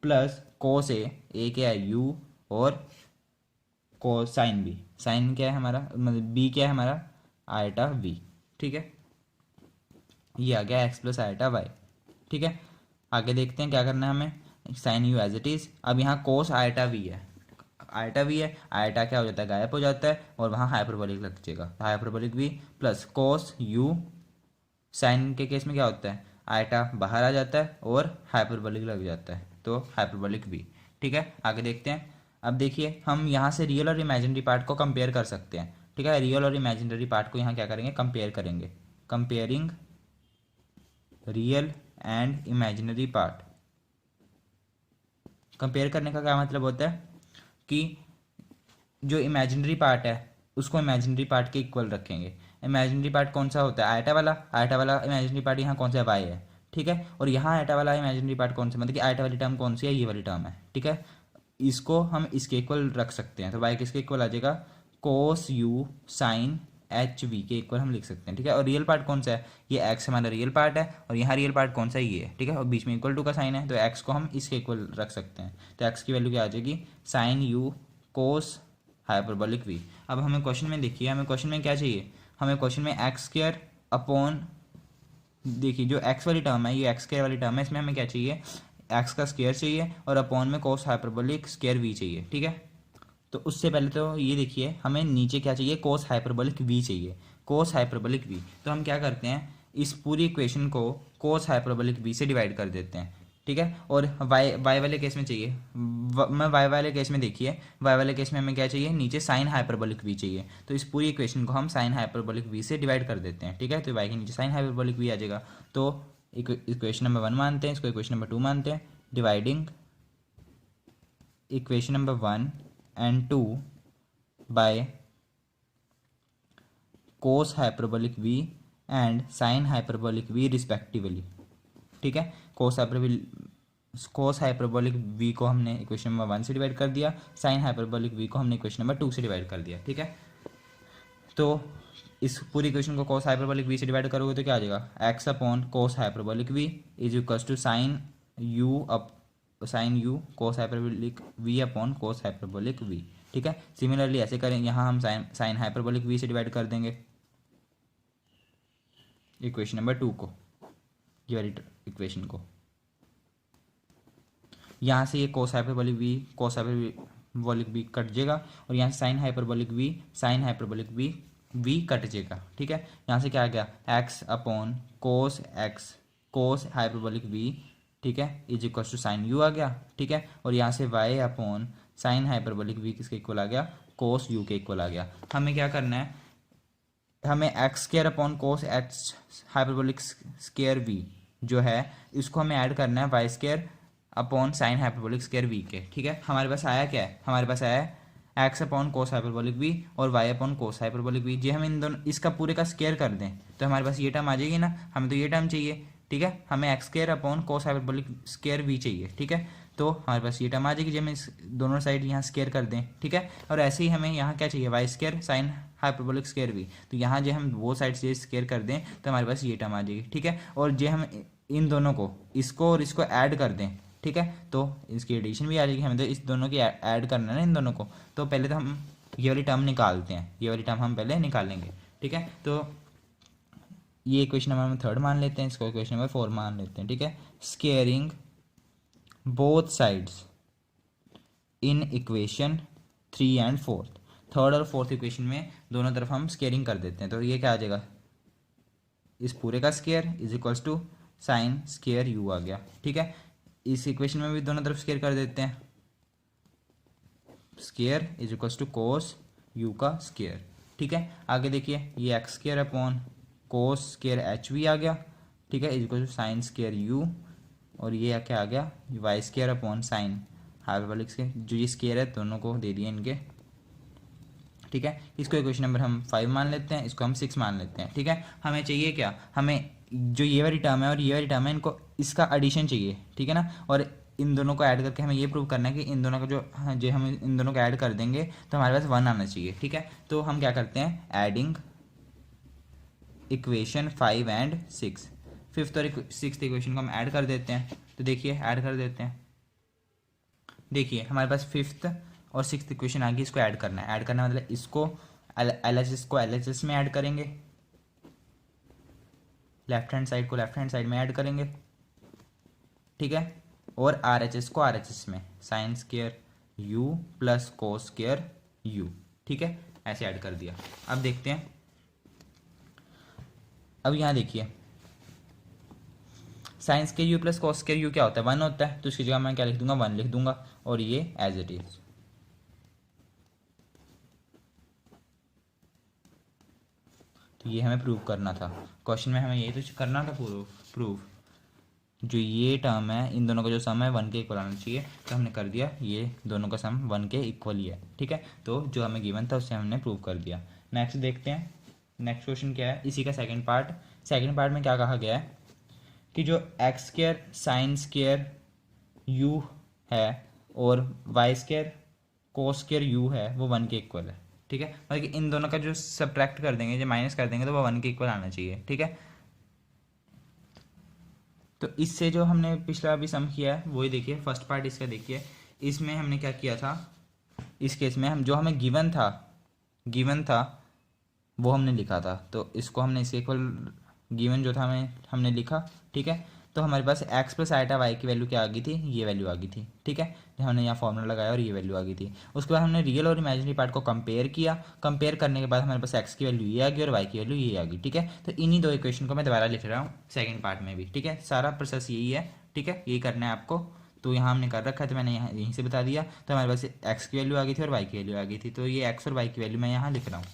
प्लस कोस ए क्या है यू, और कोस साइन बी, साइन क्या है हमारा मतलब बी क्या है हमारा आयटा वी, ठीक है। ये आ गया एक्स प्लस आयटा वाई, ठीक है। आगे देखते हैं क्या करना है हमें, sine u as it is. अब यहाँ कोस आयटा वी है, आयटा वी है, आयटा क्या हो जाता है गायब हो जाता है, और वहाँ हाइपरबोलिक लग जाएगा, hyperbolic v plus cos u, sine के केस में क्या होता है आयटा बाहर आ जाता है और हाइपरबोलिक लग जाता है, तो हाइपरबोलिक वी, ठीक है। आगे देखते हैं। अब देखिए हम यहाँ से रियल और इमेजिनरी पार्ट को कंपेयर कर सकते हैं, ठीक है। रियल और इमेजिनरी पार्ट को यहाँ क्या करेंगे, कंपेयर करेंगे, comparing real and imaginary part. Compare करने का क्या मतलब होता है कि जो इमेजिनरी पार्ट है उसको इमेजिनरी पार्ट के इक्वल रखेंगे। इमेजिनरी पार्ट कौन सा होता है, आयटा वाला, आयटा वाला इमेजिनरी पार्ट यहाँ कौन सा है वाई है, ठीक है। और यहाँ आयटा वाला इमेजिनरी पार्ट कौन सा, मतलब कि आयटा वाली टर्म कौन सी है, ये वाली टर्म है, ठीक है। इसको हम इसके इक्वल रख सकते हैं, तो वाई किसके इक्वल आ जाएगा, कोस यू साइन एच वी के इक्वल हम लिख सकते हैं, ठीक है। और रियल पार्ट कौन सा है, ये एक्स हमारा रियल पार्ट है, और यहाँ रियल पार्ट कौन सा है ये है, ठीक है। और बीच में इक्वल टू का साइन है, तो एक्स को हम इसके इक्वल रख सकते हैं, तो एक्स की वैल्यू क्या आ जाएगी, sine u cos hyperbolic v. अब हमें क्वेश्चन में देखिए, हमें क्वेश्चन में क्या चाहिए, हमें क्वेश्चन में एक्स स्क्वायर अपॉन, देखिए जो एक्स वाली टर्म है ये एक्स स्क्वायर वाली टर्म है, इसमें हमें क्या चाहिए, एक्स का स्क्वायर चाहिए, और अपॉन में कोस हाइपरबोलिक स्क्वायर वी चाहिए, ठीक है। तो उससे पहले तो ये देखिए हमें नीचे क्या चाहिए, कोस हाइपरबोलिक वी चाहिए, कोस हाइपरबोलिक वी। तो हम क्या करते हैं, इस पूरी इक्वेशन को कोस हाइपरबोलिक वी से डिवाइड कर देते हैं, ठीक है। और वाई वाले केस में चाहिए, मैं वाई वाले केस में देखिए, वाई वाले केस में हमें क्या चाहिए, नीचे साइन हाइपरबोलिक वी चाहिए, तो इस पूरी इक्वेशन को हम साइन हाइपरबोलिक वी से डिवाइड कर देते हैं, ठीक है। तो वाई के नीचे साइन हाइपरबोलिक वी आ जाएगा। तो इक्वेशन नंबर 1 मानते हैं, इसको इक्वेशन नंबर 2 मानते हैं, dividing equation number 1 and 2 by cos hyperbolic v and sin hyperbolic v respectively, ठीक है। cos कोस हाइपरबोलिक v को हमने इक्वेशन नंबर 1 से डिवाइड कर दिया, साइन हाइपरबोलिक v को हमने इक्वेशन नंबर 2 से डिवाइड कर दिया, ठीक है। तो इस पूरी इक्वेशन को कोस हाइपरबोलिक v से डिवाइड करोगे तो क्या आ जाएगा, x upon cos hyperbolic v is equals to sine u cos hyperbolic v upon cos hyperbolic v, ठीक है। सिमिलरली ऐसे करें, यहाँ हम साइन हाइपरबोलिक v से डिवाइड कर देंगे इक्वेशन नंबर 2 को, ये वाली इक्वेशन को। यहाँ से ये कोस हाइपरबोलिक v कट जाएगा और यहाँ से साइन हाइपरबोलिक v कट जाएगा, ठीक है। यहाँ से क्या आ गया, x upon cos hyperbolic v, ठीक है, is equal to sine u आ गया, ठीक है। और यहाँ से y upon sine hyperbolic v किसके इक्वल आ गया, कोस u के इक्वल आ गया। हमें क्या करना है, हमें x square upon cos x hyperbolic square v जो है इसको हमें ऐड करना है y square upon sine hyperbolic square v के, ठीक है। हमारे पास आया क्या है, हमारे पास आया है x upon cos hyperbolic v और y upon cos hyperbolic v। जे हम इन दोनों इसका पूरे का स्क्वायर कर दें तो हमारे पास ये टर्म आ जाएगी ना, हमें तो ये टर्म चाहिए, ठीक है। हमें x square upon cos hyperbolic square v चाहिए, ठीक है। तो हमारे पास ये टर्म आ जाएगी जब हम इस दोनों साइड यहाँ स्क्वायर कर दें, ठीक है। और ऐसे ही हमें यहाँ क्या चाहिए, y square sine hyperbolic square v, तो यहाँ जो हम वो साइड से स्क्वायर कर दें तो हमारे पास ये टर्म आ जाएगी, ठीक है। और जो हम इन दोनों को इसको और इसको ऐड कर दें, ठीक है, तो इसकी एडिशन भी आ जाएगी। हमें तो इस दोनों की ऐड करना है ना इन दोनों को, तो पहले तो हम ये वाली टर्म निकालते हैं, ये वाली टर्म हम पहले निकालेंगे, ठीक है। तो ये इक्वेशन नंबर हम 3 मान लेते हैं, इसको इक्वेशन नंबर 4 मान लेते हैं, ठीक है। Squaring both sides in equation 3 and 4, third और फोर्थ इक्वेशन में दोनों तरफ हम स्क्वेयरिंग कर देते हैं। तो ये क्या आ जाएगा, इस पूरे का square is equals to sine square u आ गया, ठीक है। इस इक्वेशन में भी दोनों तरफ स्क्वायर कर देते हैं, square is equals to cos u का स्क्वायर, ठीक है। आगे देखिए, ये x square upon cos square h v आ गया, ठीक है, is equal to sine square u. और ये क्या आ गया, y square upon sine hyperbolic square, जो ये स्क्वायर है दोनों को दे दिए इनके, ठीक है। इसको इक्वेशन नंबर हम 5 मान लेते हैं, इसको हम 6 मान लेते हैं, ठीक है। हमें चाहिए क्या, हमें जो ये वाली टर्म है और ये वाली टर्म है इनको इसका एडिशन चाहिए, ठीक है ना। और इन दोनों को ऐड करके हमें ये प्रूव करना है कि इन दोनों का जो हम इन दोनों को ऐड कर देंगे तो हमारे पास 1 आना चाहिए, ठीक है। तो हम क्या करते हैं, एडिंग इक्वेशन 5 एंड 6, फिफ्थ और सिक्स्थ इक्वेशन को हम ऐड कर देते हैं। तो देखिए ऐड कर देते हैं, देखिए हमारे पास फिफ्थ और सिक्स्थ इक्वेशन आ गई, इसको ऐड करना है। ऐड करना मतलब इसको LHS को LHS में ऐड करेंगे, लेफ्ट हैंड साइड को लेफ्ट हैंड साइड में ऐड करेंगे, ठीक है। और RHS को RHS में, sine square u plus cos square u, ठीक है, ऐसे ऐड कर दिया। अब देखते हैं, अब यहाँ देखिए sine square u plus cos square u क्या होता है, 1 होता है। तो इसकी जगह मैं क्या लिख दूंगा, 1 लिख दूंगा और ये एज इट इज। तो ये हमें प्रूव करना था, क्वेश्चन में हमें यही तो करना था, प्रूफ जो ये टर्म है इन दोनों का जो सम है 1 के इक्वल आना चाहिए। तो हमने कर दिया, ये दोनों का सम 1 के इक्वल ही है, ठीक है। तो जो हमें गिवन था उससे हमने प्रूव कर दिया। नेक्स्ट देखते हैं, नेक्स्ट क्वेश्चन क्या है, इसी का सेकंड पार्ट में क्या कहा गया है कि जो x square sine square u है और y square cos square u है वो 1 के इक्वल है, ठीक है। मतलब कि इन दोनों का जो सब्ट्रैक्ट कर देंगे, जो माइनस कर देंगे तो वो 1 के इक्वल आना चाहिए, ठीक है। तो इससे जो हमने पिछला अभी सम किया है वही देखिए, फर्स्ट पार्ट इसका देखिए। इसमें हमने क्या किया था, इस केस में हम जो हमें गिवन था वो हमने लिखा था। तो इसको हमने इसके इक्वल गिवन जो था हमने लिखा, ठीक है। तो हमारे पास एक्स प्लस आइटा वाई की वैल्यू क्या आ गई थी, ये वैल्यू आ गई थी, ठीक है। हमने यहाँ फॉर्मूला लगाया और ये वैल्यू आ गई थी। उसके बाद हमने रियल और इमेजिनरी पार्ट को कंपेयर किया, कंपेयर करने के बाद हमारे पास एक्स की वैल्यू ये आ गई और वाई की वैल्यू ये आ गई, ठीक है। तो इन्हीं दो इक्वेशन को मैं दोबारा लिख रहा हूँ सेकेंड पार्ट में भी, ठीक है। सारा प्रोसेस यही है, ठीक है, यही करना है आपको। तो यहाँ हमने कर रखा है, तो मैंने यहाँ यहीं से बता दिया। तो हमारे पास एक्स की वैल्यू आ गई थी और वाई की वैल्यू आ गई थी। तो ये एक्स और वाई की वैल्यू मैं यहाँ लिख रहा हूँ।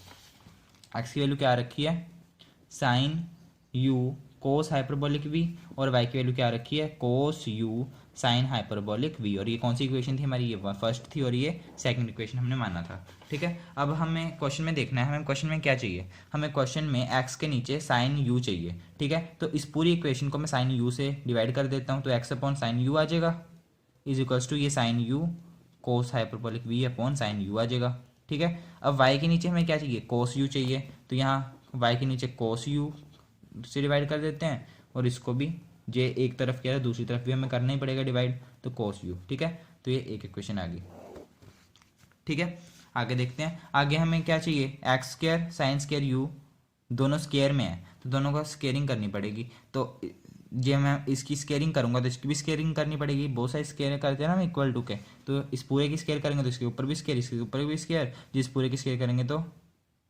एक्स की वैल्यू क्या आ रखी है, sine u cos hyperbolic v और वाई की वैल्यू क्या रखी है cos u sine hyperbolic v. और ये कौन सी इक्वेशन थी हमारी, ये फर्स्ट थी और ये सेकंड इक्वेशन हमने माना था। ठीक है, अब हमें क्वेश्चन में देखना है, हमें क्वेश्चन में क्या चाहिए, हमें क्वेश्चन में एक्स के नीचे साइन यू चाहिए। ठीक है, तो इस पूरी इक्वेशन को मैं साइन यू से डिवाइड कर देता हूँ, तो एक्स अपॉन साइन यू आ जाएगा इज इक्वल्स टू ये sine u cos hyperbolic v upon sine u आ जाएगा। ठीक है, अब y के नीचे हमें क्या चाहिए कोस यू चाहिए, तो यहाँ y के नीचे कोस यू से डिवाइड कर देते हैं और इसको भी जे एक तरफ किया है दूसरी तरफ भी हमें करना ही पड़ेगा डिवाइड, तो कोस यू। ठीक है, तो ये एक इक्वेशन आ गई। ठीक है, आगे देखते हैं, आगे हमें क्या चाहिए x square sine square you दोनों स्क्वायर में है तो दोनों का स्क्वायरिंग करनी पड़ेगी। तो जे मैं इसकी स्क्वायरिंग करूंगा तो इसकी भी स्क्वायरिंग करनी पड़ेगी, बहुत सारे स्क्वायर करते हैं ना हम इक्वल टू के, तो इस पूरे की स्क्वायर करेंगे तो इसके ऊपर भी स्क्वायर इसके ऊपर भी स्क्वायर, जिस पूरे की स्क्वायर करेंगे तो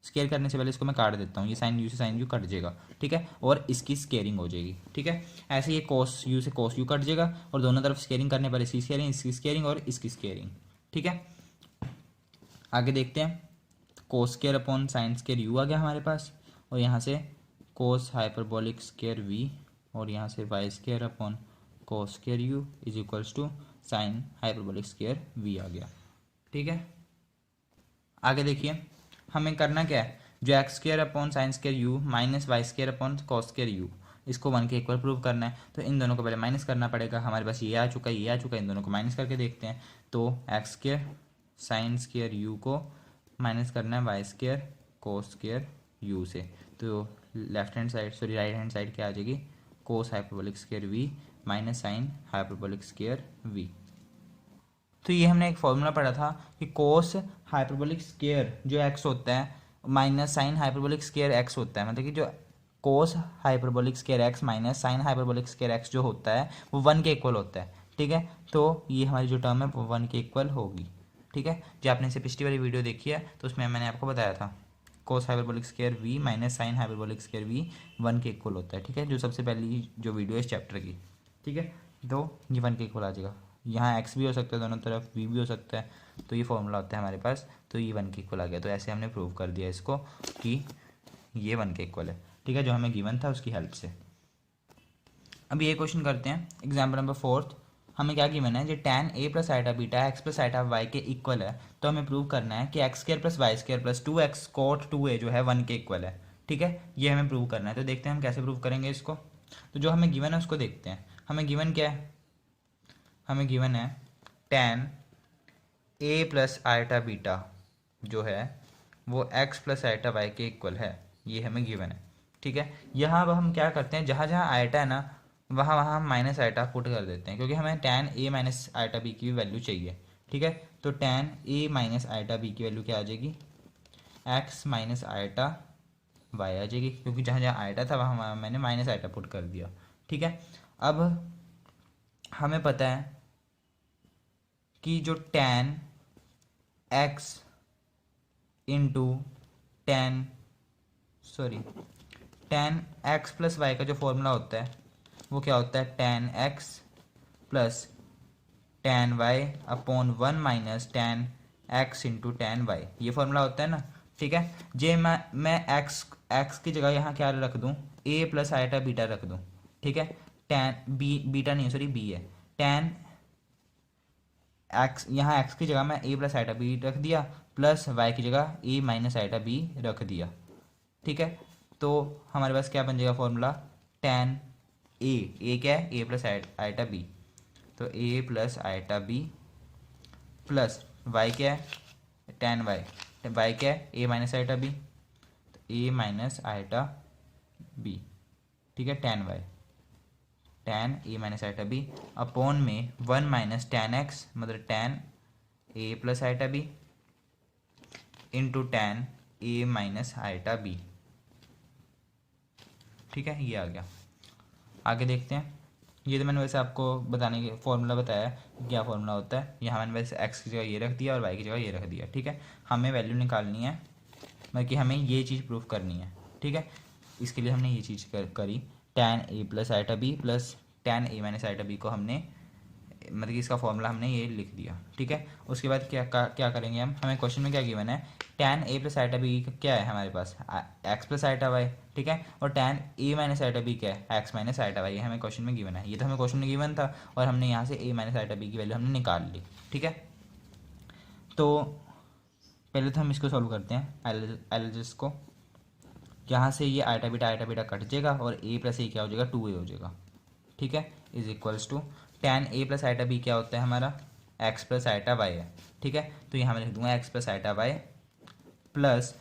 स्क्वायर करने से पहले इसको मैं काट देता हूँ, ये साइन यू से साइन यू कट जाएगा। ठीक है, और इसकी स्क्वायरिंग हो जाएगी। ठीक है, ऐसे ये कोस यू से कोस यू कट जाएगा और दोनों तरफ स्क्वायरिंग करने पर इसकी स्क्वायरिंग और इसकी स्क्वायरिंग। ठीक है, आगे देखते हैं, cos square upon sine square u आ गया हमारे पास और यहाँ से कोस हाइपरबोलिक स्क्वायर वी और यहाँ से y square upon cos square u is equals to sine hyperbolic square v आ गया। ठीक है, आगे देखिए हमें करना क्या है, जो x square upon sine square u minus y square upon cos square u इसको 1 के इक्वल प्रूव करना है, तो इन दोनों को पहले माइनस करना पड़ेगा। हमारे पास ये आ चुका है ये आ चुका है, इन दोनों को माइनस करके देखते हैं। तो x square sine square u को माइनस करना है y square cos square u से, तो left hand side sorry right hand side क्या आ जाएगी cos hyperbolic square v minus sine hyperbolic square v. तो ये हमने एक फॉर्मूला पढ़ा था कि कोस हाइपरबोलिक स्क्वायर जो एक्स होता है minus sine hyperbolic square x होता है, मतलब कि जो cos hyperbolic square x minus sine hyperbolic square x जो होता है वो 1 के इक्वल होता है। ठीक है, तो ये हमारी जो टर्म है वो 1 के इक्वल होगी। ठीक है, जो आपने इसे पिछली वाली वीडियो देखी है तो उसमें मैंने आपको बताया था cos hyperbolic square v minus sine hyperbolic square v 1 के इक्वल होता है। ठीक है, जो सबसे पहली जो वीडियो है इस चैप्टर की। ठीक है, तो ये 1 के इक्वल आ जाएगा, यहाँ एक्स भी हो सकता है दोनों तरफ वी भी हो सकता है, तो ये फॉर्मूला होता है हमारे पास, तो ये 1 के इक्वल आ गया। तो ऐसे हमने प्रूव कर दिया इसको कि ये 1 के इक्वल है। ठीक है, जो हमें गिवन था उसकी हेल्प से। अब ये क्वेश्चन करते हैं, एग्जाम्पल नंबर 4 हमें क्या गिवन है, जो tan a plus iota beta x plus iota y के इक्वल है, तो हमें प्रूव करना है कि x square plus y square plus 2x cot 2a जो है 1 के इक्वल है। ठीक है, ये हमें प्रूव करना है, तो देखते हैं हम कैसे प्रूव करेंगे इसको। तो जो हमें गिवन है उसको देखते हैं, हमें गिवन क्या है, हमें गिवन है tan a plus iota beta जो है वो x प्लस आइटा वाई के इक्वल है, ये हमें गिवन है। ठीक है, यहाँ अब हम क्या करते हैं, जहाँ जहाँ आइटा है ना वहाँ वहाँ हम माइनस आइटा पुट कर देते हैं, क्योंकि हमें tan a minus iota b की वैल्यू चाहिए। ठीक है, तो tan a minus iota b की वैल्यू क्या आ जाएगी x माइनस आइटा y आ जाएगी, क्योंकि जहाँ जहाँ आइटा था वहाँ मैंने माइनस आइटा पुट कर दिया। ठीक है, अब हमें पता है कि जो tan x into tan x plus y का जो फॉर्मूला होता है वो क्या होता है tan x plus tan y upon 1 minus tan x into tan y, ये फॉर्मूला होता है ना। ठीक है, जे मैं x की जगह यहाँ क्या रख दूँ a प्लस आइटा बीटा रख दूँ। ठीक है, tan बीटा नहीं सॉरी b है, tan x यहाँ x की जगह मैं a प्लस आइटा b रख दिया प्लस y की जगह a माइनस आइटा b रख दिया। ठीक है, तो हमारे पास क्या बन जाएगा फॉर्मूला tan a क्या है a प्लस आइटा b, तो a plus iota b plus y क्या है tan y क्या है a माइनस आइटा b, तो a माइनस आइटा b। ठीक है, tan a minus iota b upon में 1 माइनस tan x मतलब tan a plus iota b into tan a minus iota b। ठीक है, ये आ गया। आगे देखते हैं, ये तो मैंने वैसे आपको बताने के फॉर्मूला बताया क्या फॉर्मूला होता है, यहाँ मैंने वैसे x की जगह ये रख दिया और y की जगह ये रख दिया। ठीक है, हमें वैल्यू निकालनी है, मतलब कि हमें ये चीज़ प्रूफ करनी है। ठीक है, इसके लिए हमने ये चीज़ करी tan a plus iota b plus tan a minus iota b को हमने मतलब कि इसका फॉर्मूला हमने ये लिख दिया। ठीक है, उसके बाद क्या करेंगे हम, हमें क्वेश्चन में क्या गिवन है tan a plus iota b क्या है हमारे पास, x प्लस आइटा वाई, ठीक है, और tan a minus iota b क्या है, x माइनस आइटा वाई, ये हमें क्वेश्चन में गिवन है, ये तो हमें क्वेश्चन में गिवन था और हमने यहाँ से a माइनस आइटा बी की वैल्यू हमने निकाल ली, ठीक है। तो पहले तो हम इसको सॉल्व करते हैं एलजेस को, यहाँ से ये आइटा बीटा कट जाएगा और a प्लस ए क्या हो जाएगा, 2a हो जाएगा, ठीक है, is equals to tan a plus iota b क्या होता है हमारा, x प्लस आइटा वाई है, ठीक है। तो यहाँ मैं लिख दूंगा x plus iota y plus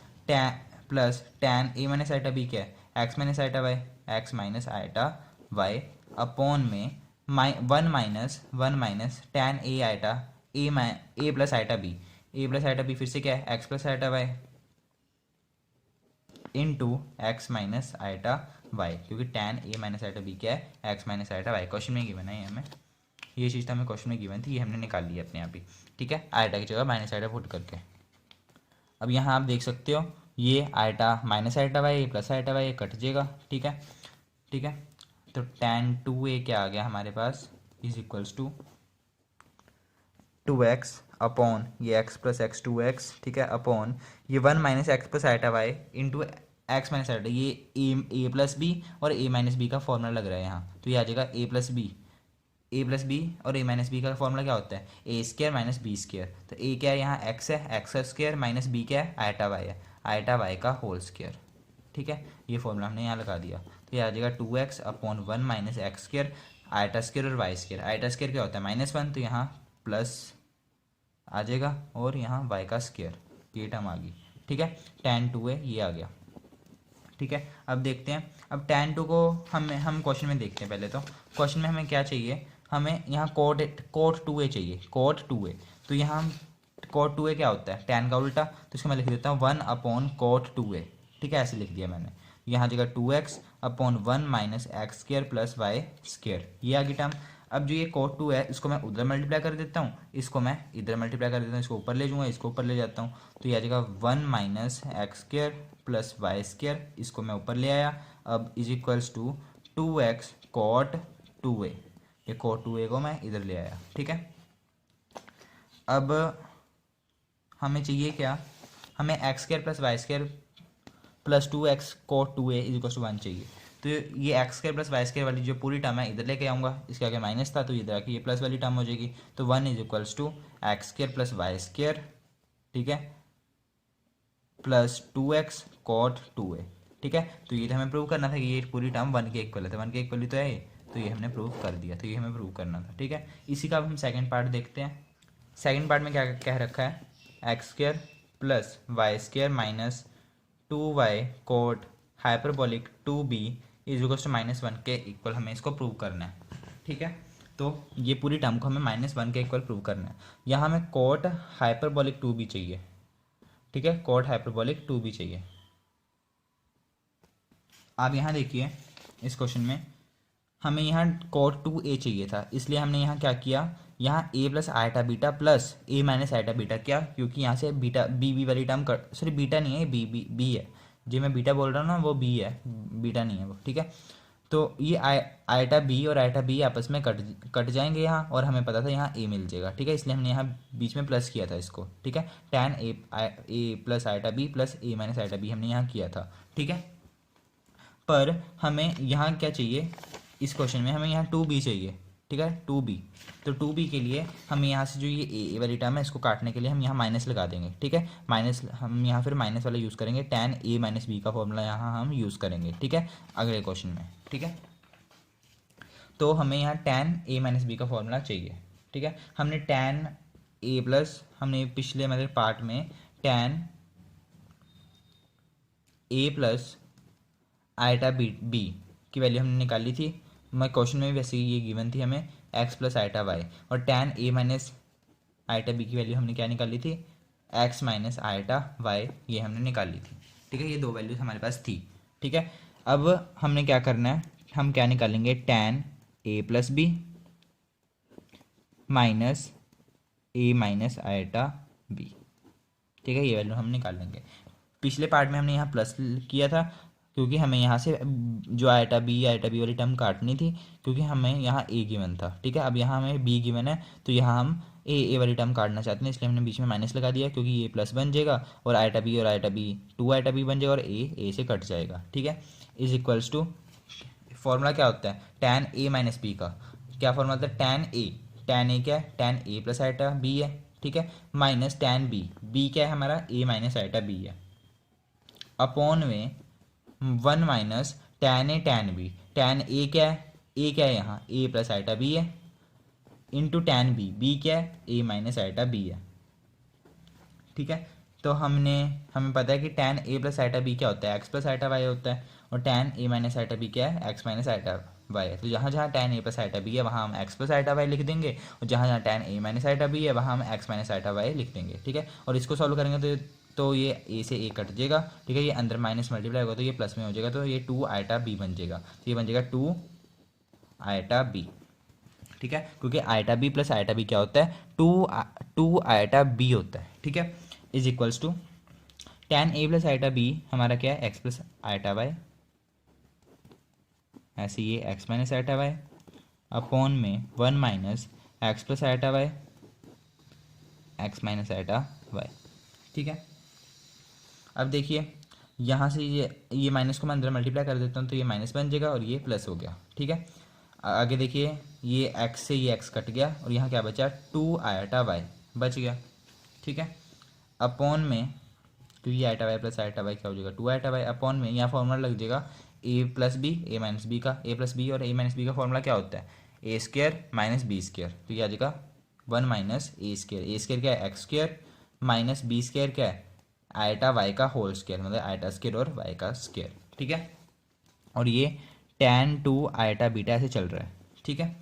tan a minus iota b क्या है, x minus iota y, x minus iota y upon में 1 minus tan a iota a plus iota b फिर से क्या है, x plus iota y into x minus iota y, क्योंकि tan a minus iota b क्या है, x minus iota y, question में given है, हमें ये चीज़ तो हमें क्वेश्चन में गिवन थी, ये हमने निकाल ली अपने आप ही, ठीक है, आइटा की जगह माइनस आइटा पुट करके। अब यहाँ आप देख सकते हो ये iota minus iota y plus iota y cut जाएगा, ठीक है, ठीक है। तो tan 2a क्या आ गया हमारे पास, is equals to 2x upon ये x प्लस एक्स 2x, ठीक है, अपॉन ये 1 minus x plus iota y into x minus iota, ये ए प्लस बी और a माइनस बी का फॉर्मूला लग रहा है यहाँ, तो ये आ जाएगा a प्लस बी और a माइनस बी का फॉर्मूला क्या होता है, A square minus B square, तो a क्या है यहाँ x है, एक्स का स्क्र माइनस b क्या है, आइटा वाई है, आइटा वाई का होल स्क्र, ठीक है, ये फॉर्मूला हमने यहाँ लगा दिया, तो ये आ जाएगा 2x upon 1 minus x square iota square और वाई स्क्र, आइटा स्क्र क्या होता है -1, तो यहाँ प्लस आ जाएगा और यहाँ वाई का स्क्र, ये टर्म आ गई, ठीक है, tan 2a ये आ गया, ठीक है। अब देखते हैं, अब tan 2 को हम क्वेश्चन में देखते हैं, पहले तो क्वेश्चन में हमें क्या चाहिए, हमें यहाँ cot 2a चाहिए, cot 2a, तो यहाँ हम cot 2a क्या होता है, tan का उल्टा, तो इसको मैं लिख देता हूँ 1 अपॉन cot 2a, ठीक है, ऐसे लिख दिया मैंने, यहाँ जगह 2x upon 1 minus x square plus y square, ये आ गई टर्म। अब जो ये cot 2 है इसको मैं उधर मल्टीप्लाई कर देता हूँ, इसको मैं इधर मल्टीप्लाई कर देता हूँ, इसको ऊपर ले जाऊँगा, इसको ऊपर ले जाता हूँ, तो ये आ जाएगा 1 minus x square plus y square, इसको मैं ऊपर ले आया, अब is equals to 2x cot 2a, ये cot 2a को मैं इधर ले आया, ठीक है। अब हमें चाहिए क्या, हमें x square plus y square plus 2x cot 2a is equals to 1 चाहिए, तो ये x square plus y square वाली जो पूरी टर्म है इधर लेके आऊँगा, इसके आगे माइनस था तो इधर आके ये प्लस वाली टर्म हो जाएगी, तो 1 is equals to x square plus y square, ठीक है, प्लस 2x cot 2a, ठीक है। तो ये तो हमें प्रूव करना था कि ये पूरी टर्म 1 के इक्वल है, तो 1 के इक्वल ही तो है ये, तो ये हमने प्रूव कर दिया, तो ये हमें प्रूव करना था, ठीक है। इसी का अब हम सेकेंड पार्ट देखते हैं, सेकेंड पार्ट में क्या कह रखा है, x square plus y square minus 2y cot hyperbolic 2b is equal to -1 के इक्वल हमें इसको प्रूव करना है, ठीक है। तो ये पूरी टर्म को हमें -1 के इक्वल प्रूव करना है, यहाँ हमें cot हाइपरबोलिक 2b चाहिए, ठीक है, cot हाइपरबोलिक 2b चाहिए। आप यहाँ देखिए इस क्वेश्चन में हमें यहाँ cot 2a चाहिए था, इसलिए हमने यहाँ क्या किया, यहाँ a plus iota beta plus a minus iota beta, क्या, क्योंकि यहाँ से बीटा बी वाली टर्म सॉरी बीटा नहीं है, बी है, जो मैं बीटा बोल रहा हूँ ना वो बी है, बीटा नहीं है वो, ठीक है। तो ये आइटा बी और आइटा बी आपस में कट जाएंगे यहाँ, और हमें पता था यहाँ a मिल जाएगा, ठीक है, इसलिए हमने यहाँ बीच में प्लस किया था इसको, ठीक है, tan a plus iota b plus a minus iota b हमने यहाँ किया था, ठीक है। पर हमें यहाँ क्या चाहिए, इस क्वेश्चन में हमें यहाँ 2b चाहिए, ठीक है, 2b, तो 2b के लिए हमें यहाँ से जो ये a वाली टर्म है इसको काटने के लिए हम यहाँ माइनस लगा देंगे, ठीक है, माइनस हम यहाँ फिर माइनस वाला यूज़ करेंगे, tan a माइनस बी का फॉर्मूला यहाँ हम यूज़ करेंगे, ठीक है, अगले क्वेश्चन में, ठीक है। तो हमें यहाँ tan a माइनस बी का फॉर्मूला चाहिए, ठीक है, हमने tan a प्लस हमने पिछले मतलब पार्ट में tan a plus iota b की वैल्यू हमने निकाली थी, मैं क्वेश्चन में भी वैसे ही ये गिवन थी हमें x प्लस आइटा वाई, और tan a minus iota b की वैल्यू हमने क्या निकाली थी, x माइनस आइटा वाई, ये हमने निकाली थी, ठीक है, ये दो वैल्यूज हमारे पास थी, ठीक है। अब हमने क्या करना है, हम क्या निकालेंगे, tan a plus b minus a minus iota b, ठीक है, ये वैल्यू हम निकाल लेंगे। पिछले पार्ट में हमने यहाँ प्लस किया था क्योंकि हमें यहाँ से जो आइटा बी वाली टर्म काटनी थी, क्योंकि हमें यहाँ a गिवन था, ठीक है। अब यहाँ हमें b गिवन है, तो यहाँ हम ए वाली टर्म काटना चाहते हैं, इसलिए हमने बीच में माइनस लगा दिया, क्योंकि ये प्लस बन जाएगा और iota b two iota b बन जाएगा और ए से कट जाएगा, ठीक है। इज इक्वल्स टू, फॉर्मूला क्या होता है टैन ए माइनस बी का, क्या फॉर्मूला होता है टैन ए क्या है, tan A plus iota B है, ठीक है, माइनस टैन बी क्या है हमारा, ए माइनस आइटा बी है, अपॉन में 1 minus tan B, tan A क्या है, ए क्या है यहाँ ए प्लस आइटा बी है, इंटू टैन बी क्या है ए माइनस आइटा बी है, ठीक है। तो हमें पता है कि tan A plus iota b क्या होता है, एक्स प्लस आइटा वाई होता है, और tan A minus iota b क्या है, एक्स माइनस आइटा वाई है। तो जहाँ जहाँ tan A plus iota B है वहाँ हम एक्स प्लस आइटा वाई लिख देंगे, और जहाँ जहाँ tan A minus iota B है वहाँ हम एक्स माइनस आइटा वाई लिख देंगे, ठीक है। और इसको सॉल्व करेंगे तो ये ए से ए कट जाएगा, ठीक है, ये अंदर माइनस मल्टीप्लाई होगा तो ये प्लस में हो जाएगा, तो ये 2 आइटा बी बन जाएगा, तो ये बन जाएगा 2 आइटा बी, ठीक है, क्योंकि iota b plus iota b क्या होता है, टू आइटा बी होता है, ठीक है। Is equals to tan A plus iota B हमारा क्या है, एक्स प्लस आइटा वाई, ऐसे ये x minus iota y, upon में 1 minus x plus iota y, x minus iota y, ठीक है। अब देखिए यहाँ से ये माइनस को मैं अंदर मल्टीप्लाई कर देता हूँ तो ये माइनस बन जाएगा और ये प्लस हो गया, ठीक है। आगे देखिए ये एक्स से ये एक्स कट गया और यहाँ क्या बचा, 2 आइटा वाई बच गया, ठीक है, अपॉन में, क्योंकि iota y plus iota y क्या हो जाएगा 2 आइटा वाई, अपॉन में यहाँ फॉर्मूला लग जाएगा ए प्लस बी ए माइनस बी का, ए प्लस बी और ए माइनस बी का फॉर्मूला क्या होता है, A square minus B square, तो ये आ जाएगा 1 माइनस ए स्क्र क्या है x square, minus B square क्या है आइटा वाई का होल स्क्वायर, मतलब आइटा स्क्वायर और वाई का स्क्वायर, ठीक है। और ये टैन 2 आइटा बीटा ऐसे चल रहा है, ठीक है।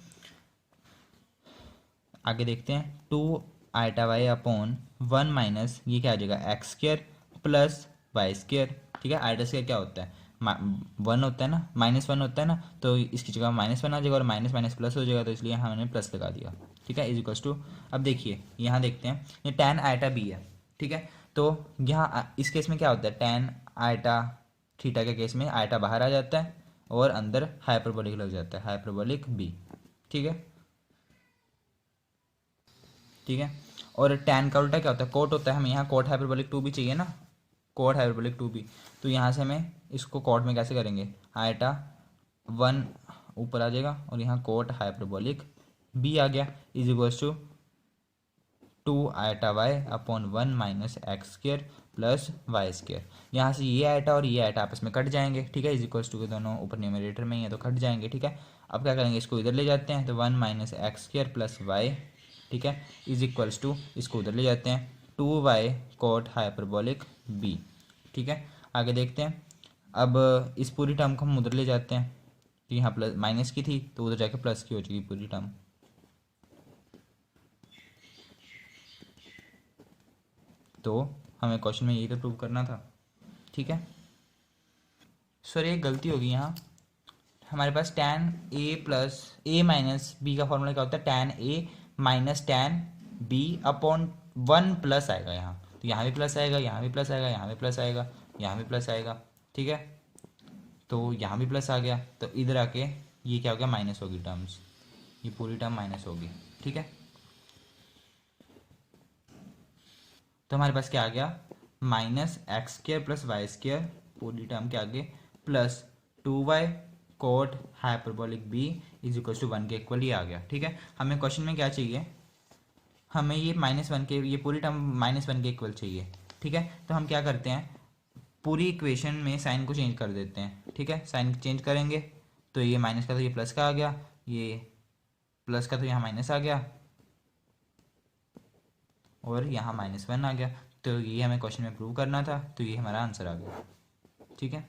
आगे देखते हैं 2 आइटा वाई अपॉन 1 माइनस ये क्या आ जाएगा x square plus y square, ठीक है। आइटा स्क्वायर क्या होता है 1 होता है ना, -1 होता है ना, तो इसकी जगह -1 आ जाएगा और माइनस माइनस प्लस हो जाएगा, तो इसलिए हमने प्लस लगा दिया, ठीक है। इज इक्वल्स टू, अब देखिए यहाँ देखते हैं ये टैन आइटा बी है, ठीक है। तो यहाँ इस केस में क्या होता है, टैन आइटा थीटा के केस में आइटा बाहर आ जाता है और अंदर हाइपरबोलिक लग जाता है, हाइपरबोलिक बी, ठीक है, ठीक है। और टैन का उल्टा क्या होता है, कोट होता है, हमें यहाँ कोट हाइपरबोलिक 2 भी चाहिए ना, कोट हाइपरबोलिक 2 भी, तो यहाँ से हमें इसको कोट में कैसे करेंगे, आइटा 1 ऊपर आ जाएगा और यहाँ कोट हाइपरबोलिक बी आ गया, is equals to 2 iota y upon 1 minus x square plus y square, यहाँ से ये आइटा और ये आइटा आपस में कट जाएंगे, ठीक है, इज इक्वल्स टू के दोनों ऊपर न्यूमरेटर में ही है तो कट जाएंगे, ठीक है। अब क्या करेंगे, इसको इधर ले जाते हैं तो 1 minus x square plus y, ठीक है, इज इक्वल्स टू इसको उधर ले जाते हैं 2 वाई कोट हाइपरबोलिक बी, ठीक है। आगे देखते हैं, अब इस पूरी टर्म को हम उधर ले जाते हैं, तो यहाँ प्लस माइनस की थी तो उधर जाके प्लस की हो जाएगी पूरी टर्म, तो हमें क्वेश्चन में यही तो प्रूव करना था, ठीक है। सॉरी एक गलती होगी यहाँ, हमारे पास tan A plus A minus B का फॉर्मूला क्या होता है, tan A minus tan B upon 1 plus आएगा यहाँ, तो यहाँ भी प्लस आएगा, यहाँ भी प्लस आएगा, यहाँ भी प्लस आएगा, यहाँ भी प्लस आएगा, ठीक है। तो यहाँ भी प्लस आ गया तो इधर आके ये क्या हो गया, माइनस होगी टर्म्स, ये पूरी टर्म माइनस होगी, ठीक है। तो हमारे पास क्या आ गया, minus x square plus y square पूरी टर्म के आगे plus 2 y cot hyperbolic B is equal to 1 के इक्वल ही आ गया, ठीक है। हमें क्वेश्चन में क्या चाहिए, हमें ये -1 के ये पूरी टर्म -1 के इक्वल चाहिए, ठीक है। तो हम क्या करते हैं, पूरी इक्वेशन में साइन को चेंज कर देते हैं, ठीक है, साइन चेंज करेंगे तो ये माइनस का तो ये प्लस का आ गया, ये प्लस का तो यहाँ माइनस आ गया और यहाँ -1 आ गया, तो ये हमें क्वेश्चन में प्रूव करना था, तो ये हमारा आंसर आ गया, ठीक है।